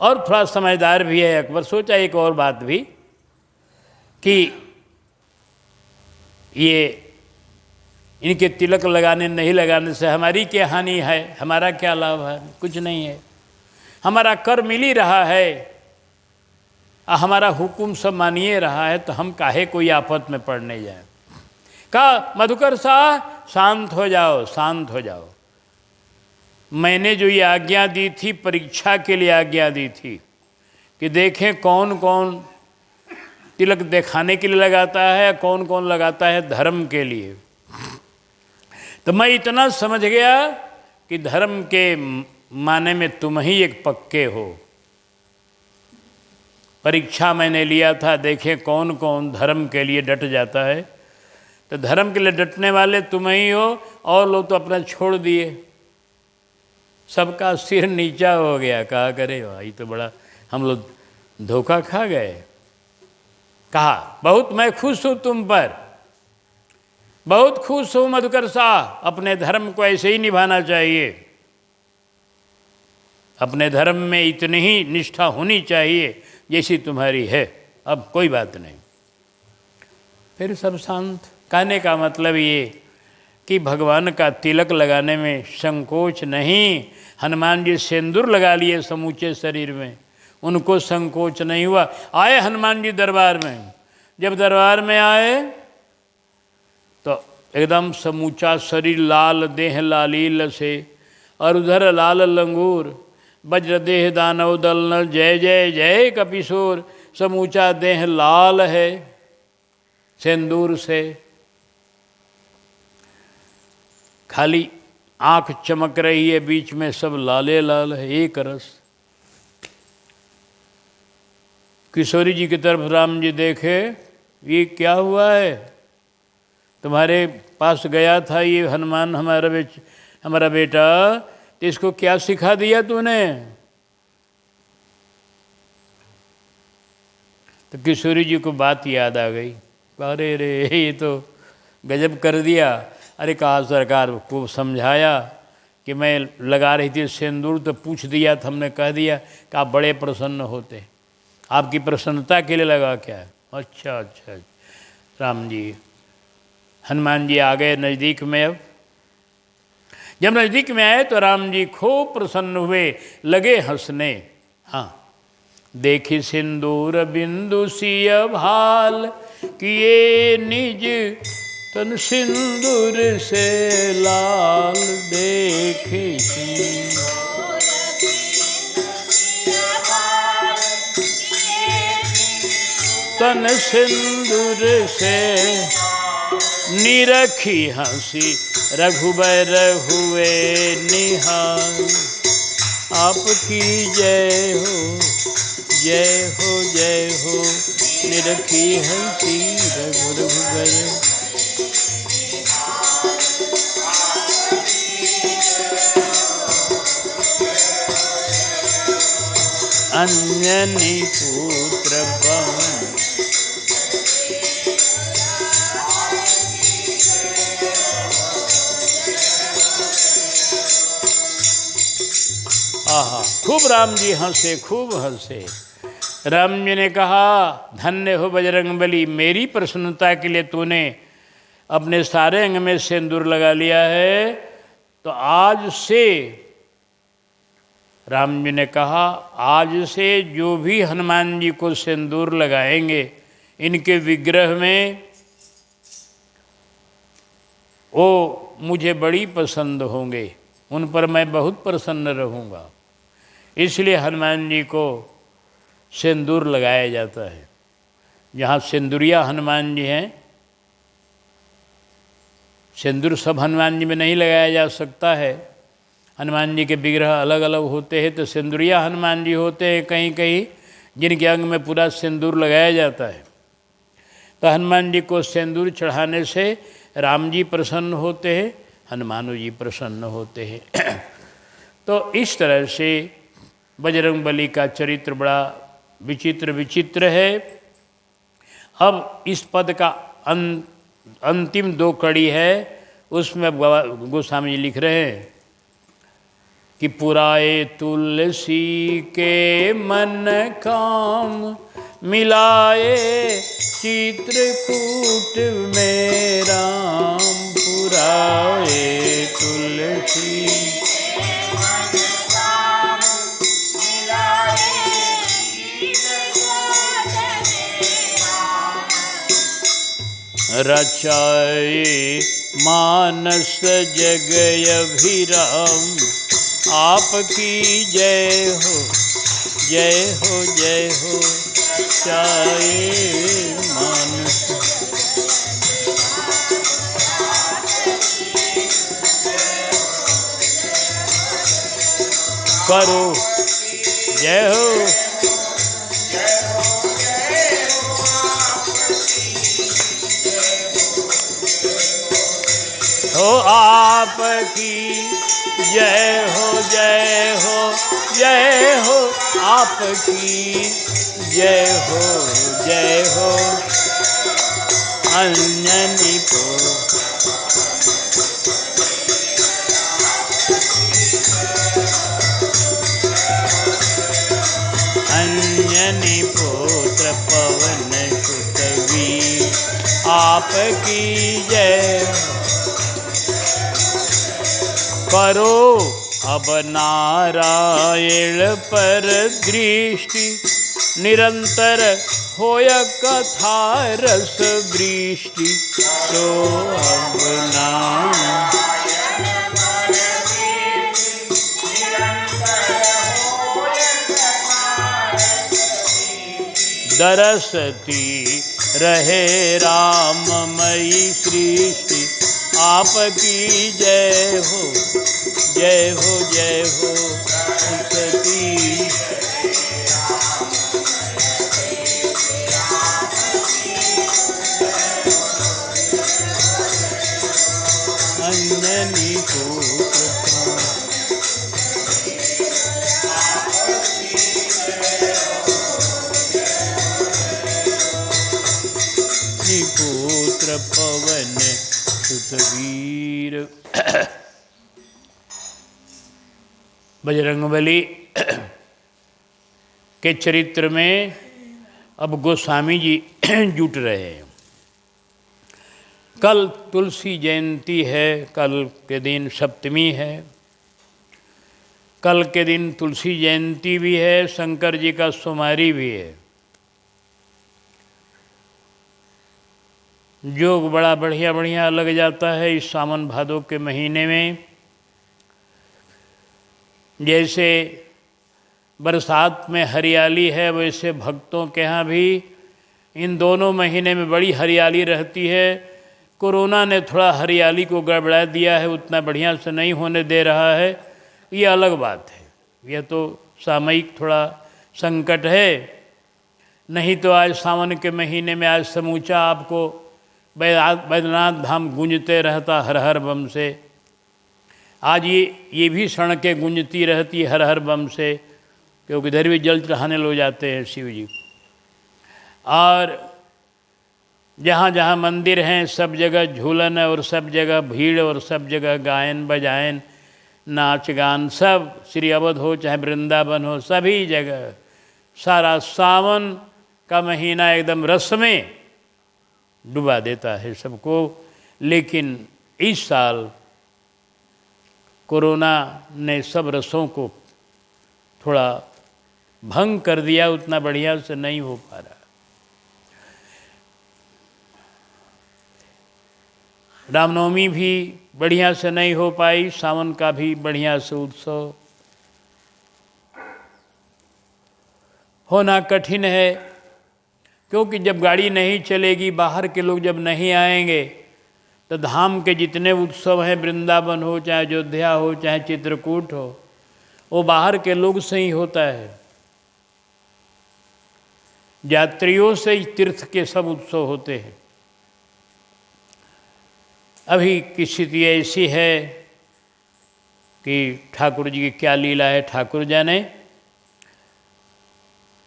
और थोड़ा समझदार भी है अकबर, सोचा एक और बात भी कि ये इनके तिलक लगाने नहीं लगाने से हमारी क्या हानि है, हमारा क्या लाभ है, कुछ नहीं है। हमारा कर मिल ही रहा है, हमारा हुक्म सब मानिए रहा है, तो हम काहे कोई आफत में पड़ने जाए। कहा मधुकर शाह शांत हो जाओ, शांत हो जाओ। मैंने जो ये आज्ञा दी थी, परीक्षा के लिए आज्ञा दी थी कि देखें कौन कौन तिलक दिखाने के लिए लगाता है, कौन कौन लगाता है धर्म के लिए। तो मैं इतना समझ गया कि धर्म के माने में तुम ही एक पक्के हो। परीक्षा मैंने लिया था, देखें कौन कौन धर्म के लिए डट जाता है। तो धर्म के लिए डटने वाले तुम ही हो, और लोग तो अपना छोड़ दिए, सबका सिर नीचा हो गया। कहा करे भाई तो बड़ा हम लोग धोखा खा गए। कहा बहुत मैं खुश हूँ तुम पर, बहुत खुश हूँ मधुकर शाह, अपने धर्म को ऐसे ही निभाना चाहिए, अपने धर्म में इतनी ही निष्ठा होनी चाहिए जैसी तुम्हारी है, अब कोई बात नहीं। फिर सब शांत। कहने का मतलब ये कि भगवान का तिलक लगाने में संकोच नहीं। हनुमान जी सिंदूर लगा लिए समूचे शरीर में, उनको संकोच नहीं हुआ। आए हनुमान जी दरबार में, जब दरबार में आए तो एकदम समूचा शरीर लाल, देह लालील से, और उधर लाल लंगूर, वज्र देह दानव दल नल, जय जय जय कपिशोर। समूचा देह लाल है सिंदूर से, खाली आँख चमक रही है, बीच में सब लाले लाल है, एक रस। किशोरी जी की तरफ राम जी देखे, ये क्या हुआ है, तुम्हारे पास गया था ये हनुमान हमारा बेटा, तो इसको क्या सिखा दिया तूने। तो किशोरी जी को बात याद आ गई, अरे रे ये तो गजब कर दिया। अरे कहा सरकार को समझाया कि मैं लगा रही थी सिंदूर, तो पूछ दिया था, हमने कह दिया कि आप बड़े प्रसन्न होते, आपकी प्रसन्नता के लिए लगा क्या है। अच्छा अच्छा। राम जी हनुमान जी आ गए नज़दीक में। अब जब नज़दीक में आए तो राम जी खूब प्रसन्न हुए, लगे हंसने। हाँ, देखी सिंदूर बिंदु सिय भाल, किए निज तन सिंदूर से लाल। देखी तन सिंदूर से, निरखी हंसी रघुबर हुए निहाल। आपकी जय हो जय हो जय हो, निरखी हंसी रघुबर। अंजनी पुत्र पवन, आहा खूब राम जी हंसे, खूब हंसे। राम जी ने कहा धन्य हो बजरंगबली, मेरी प्रसन्नता के लिए तूने अपने सारे अंग में सिंदूर लगा लिया है, तो आज से, राम जी ने कहा आज से जो भी हनुमान जी को सिंदूर लगाएंगे इनके विग्रह में, वो मुझे बड़ी पसंद होंगे, उन पर मैं बहुत प्रसन्न रहूँगा। इसलिए हनुमान जी को सिंदूर लगाया जाता है। जहाँ सिंदूरिया हनुमान जी हैं, सिंदूर सब हनुमान जी में नहीं लगाया जा सकता है, हनुमान जी के विग्रह अलग अलग होते हैं। तो सिंदूरिया हनुमान जी होते हैं कहीं कहीं, जिनके अंग में पूरा सिंदूर लगाया जाता है। तो हनुमान जी को सिंदूर चढ़ाने से राम जी प्रसन्न होते हैं, हनुमान जी प्रसन्न होते हैं। तो इस तरह से बजरंगबली का चरित्र बड़ा विचित्र विचित्र है। अब इस पद का अंतिम 2 कड़ी है, उसमें अब गोस्वामी जी लिख रहे हैं कि पुराए तुलसी के मन काम, मिलाए चित्रकूट में राम। पुराए तुलसी रचाए मानस जगय अभिराम। आपकी जय हो जय हो जय हो, चाहे मानस। करो जय हो आपकी जय हो जय हो जय हो, आपकी जय हो जय हो। अन्यनि को अन्यनि पुत्र पवन सुत वीर, आपकी जय करो। अब नारायण पर दृष्टि, निरंतर होय कथा रस वृष्टि। तो अब दरसती रहे राममयी सृष्टि। आपकी जय हो जय हो जय हो, सती अन्यनि को पुत्र पवन सुत वीर। बजरंगबली के चरित्र में अब गोस्वामी जी जुट रहे हैं। कल तुलसी जयंती है, कल के दिन सप्तमी है। कल के दिन तुलसी जयंती भी है, शंकर जी का सोमवारी भी है। योग बड़ा बढ़िया बढ़िया लग जाता है इस सावन भादों के महीने में। जैसे बरसात में हरियाली है, वैसे भक्तों के यहाँ भी इन दोनों महीने में बड़ी हरियाली रहती है। कोरोना ने थोड़ा हरियाली को गड़बड़ा दिया है, उतना बढ़िया से नहीं होने दे रहा है, ये अलग बात है। यह तो सामयिक थोड़ा संकट है, नहीं तो आज सावन के महीने में आज समूचा आपको बैद्यनाथ धाम गूंजते रहता हर हर बम से। आज ये भी सड़कें गूंजती रहती हर हर बम से, क्योंकि इधर भी जल चढ़ाने लो जाते हैं शिव जी। और जहाँ जहाँ मंदिर हैं सब जगह झूलन है, और सब जगह भीड़, और सब जगह गायन बजायन नाच गान, सब श्री अवध हो चाहे वृंदावन हो, सभी जगह सारा सावन का महीना एकदम रस में डुबा देता है सबको। लेकिन इस साल कोरोना ने सब रसों को थोड़ा भंग कर दिया, उतना बढ़िया से नहीं हो पा रहा। रामनवमी भी बढ़िया से नहीं हो पाई, सावन का भी बढ़िया से उत्सव होना कठिन है, क्योंकि जब गाड़ी नहीं चलेगी, बाहर के लोग जब नहीं आएंगे, तो धाम के जितने उत्सव हैं, वृंदावन हो चाहे अयोध्या हो चाहे चित्रकूट हो, वो बाहर के लोग से ही होता है। यात्रियों से ही तीर्थ के सब उत्सव होते हैं। अभी की स्थिति ऐसी है कि ठाकुर जी की क्या लीला है ठाकुर जाने।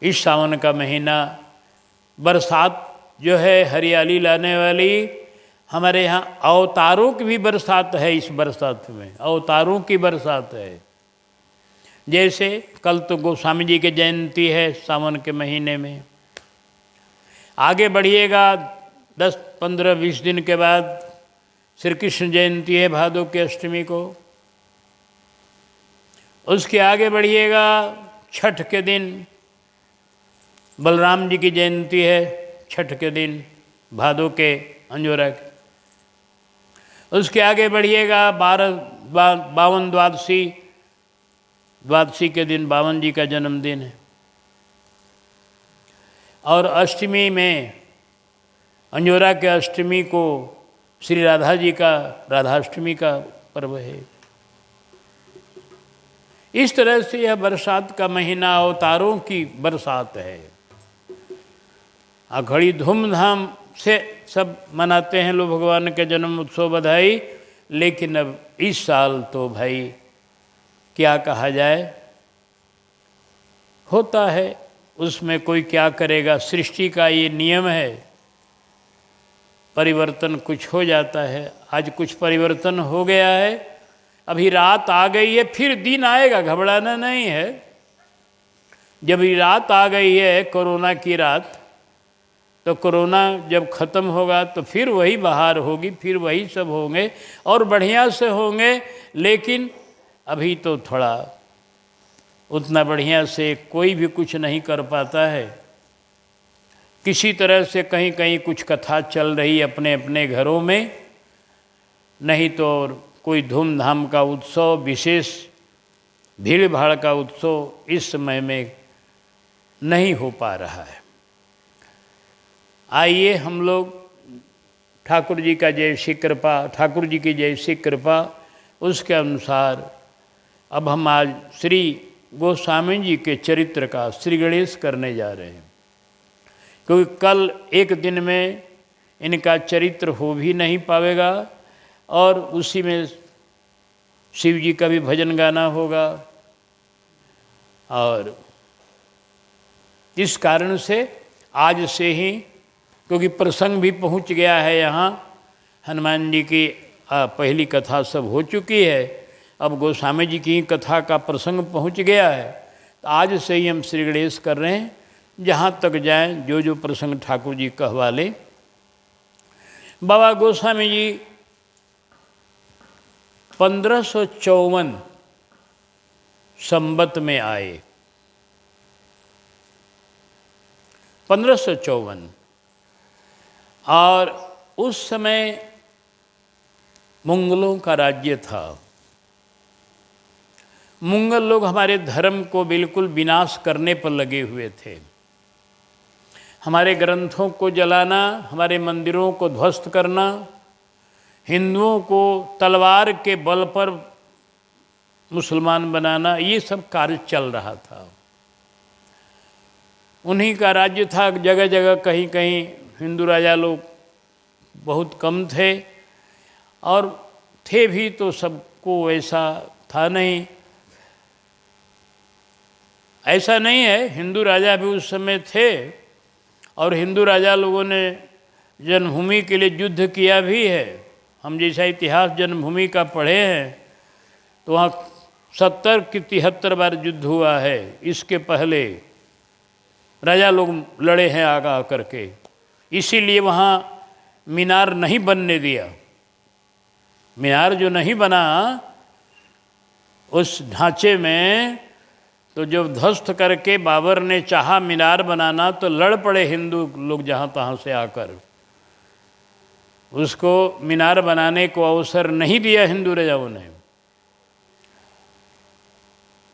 इस सावन का महीना बरसात जो है हरियाली लाने वाली, हमारे यहाँ अवतारों की भी बरसात है, इस बरसात में अवतारों की बरसात है। जैसे कल तो गोस्वामी जी की जयंती है सावन के महीने में, आगे बढ़िएगा 10, 15, 20 दिन के बाद श्री कृष्ण जयंती है भादों की अष्टमी को। उसके आगे बढ़िएगा छठ के दिन बलराम जी की जयंती है, छठ के दिन भादों के अंजोरा के। उसके आगे बढ़िएगा 52 द्वादशी, द्वादशी के दिन बावन जी का जन्मदिन है। और अष्टमी में अंजोरा के अष्टमी को श्री राधा जी का राधाष्टमी का पर्व है। इस तरह से यह बरसात का महीना अवतारों की बरसात है। घड़ी धूमधाम से सब मनाते हैं लोग भगवान के जन्म उत्सव बधाई, लेकिन अब इस साल तो भाई क्या कहा जाए, होता है उसमें कोई क्या करेगा, सृष्टि का ये नियम है, परिवर्तन कुछ हो जाता है। आज कुछ परिवर्तन हो गया है, अभी रात आ गई है, फिर दिन आएगा, घबराना नहीं है। जब ये रात आ गई है कोरोना की रात, तो कोरोना जब ख़त्म होगा तो फिर वही बहार होगी, फिर वही सब होंगे और बढ़िया से होंगे। लेकिन अभी तो थोड़ा उतना बढ़िया से कोई भी कुछ नहीं कर पाता है। किसी तरह से कहीं कहीं कुछ कथा चल रही अपने अपने घरों में, नहीं तो कोई धूमधाम का उत्सव, विशेष भीड़ भाड़ का उत्सव इस समय में नहीं हो पा रहा है। आइए हम लोग ठाकुर जी का जैसी कृपा, ठाकुर जी की जैसी कृपा, उसके अनुसार अब हम आज श्री गोस्वामी जी के चरित्र का श्री गणेश करने जा रहे हैं, क्योंकि कल एक दिन में इनका चरित्र हो भी नहीं पाएगा और उसी में शिव जी का भी भजन गाना होगा। और इस कारण से आज से ही, क्योंकि प्रसंग भी पहुंच गया है यहाँ, हनुमान जी की पहली कथा सब हो चुकी है, अब गोस्वामी जी की कथा का प्रसंग पहुंच गया है। तो आज से ही हम श्री गणेश कर रहे हैं, जहाँ तक जाएं जो जो प्रसंग ठाकुर जी कहवा लें। बाबा गोस्वामी जी 1554 संबत में आए, 1554, और उस समय मुंगलों का राज्य था। मुंगल लोग हमारे धर्म को बिल्कुल विनाश करने पर लगे हुए थे, हमारे ग्रंथों को जलाना, हमारे मंदिरों को ध्वस्त करना, हिंदुओं को तलवार के बल पर मुसलमान बनाना, ये सब कार्य चल रहा था। उन्हीं का राज्य था। जगह जगह कहीं कहीं हिंदू राजा लोग बहुत कम थे, और थे भी तो सबको वैसा था नहीं। ऐसा नहीं है, हिंदू राजा भी उस समय थे, और हिंदू राजा लोगों ने जन्मभूमि के लिए युद्ध किया भी है। हम जैसा इतिहास जन्मभूमि का पढ़े हैं तो वहाँ 70 की 73 बार युद्ध हुआ है। इसके पहले राजा लोग लड़े हैं आगा करके, इसीलिए वहाँ मीनार नहीं बनने दिया। मीनार जो नहीं बना उस ढांचे में, तो जब ध्वस्त करके बाबर ने चाहा मीनार बनाना तो लड़ पड़े हिंदू लोग जहाँ तहाँ से आकर, उसको मीनार बनाने को अवसर नहीं दिया हिंदू राजाओं ने।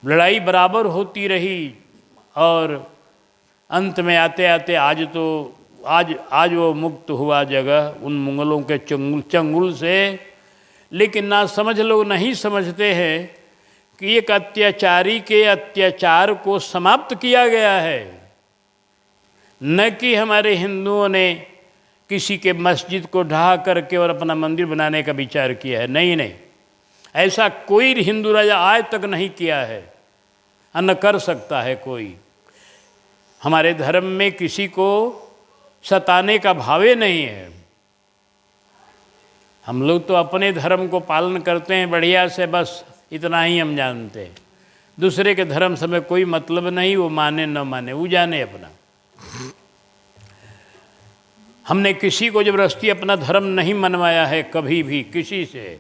लड़ाई बराबर होती रही, और अंत में आते आते आज वो मुक्त हुआ जगह उन मुगलों के चंगुल से। लेकिन ना समझ लोग नहीं समझते हैं कि एक अत्याचारी के अत्याचार को समाप्त किया गया है, न कि हमारे हिंदुओं ने किसी के मस्जिद को ढहा करके और अपना मंदिर बनाने का विचार किया है। नहीं नहीं, ऐसा कोई हिंदू राजा आज तक नहीं किया है, न कर सकता है कोई। हमारे धर्म में किसी को सताने का भावे नहीं है। हम लोग तो अपने धर्म को पालन करते हैं बढ़िया से, बस इतना ही हम जानते हैं। दूसरे के धर्म से हमें कोई मतलब नहीं, वो माने न माने, वो जाने अपना। हमने किसी को जबरदस्ती अपना धर्म नहीं मनवाया है कभी भी किसी से।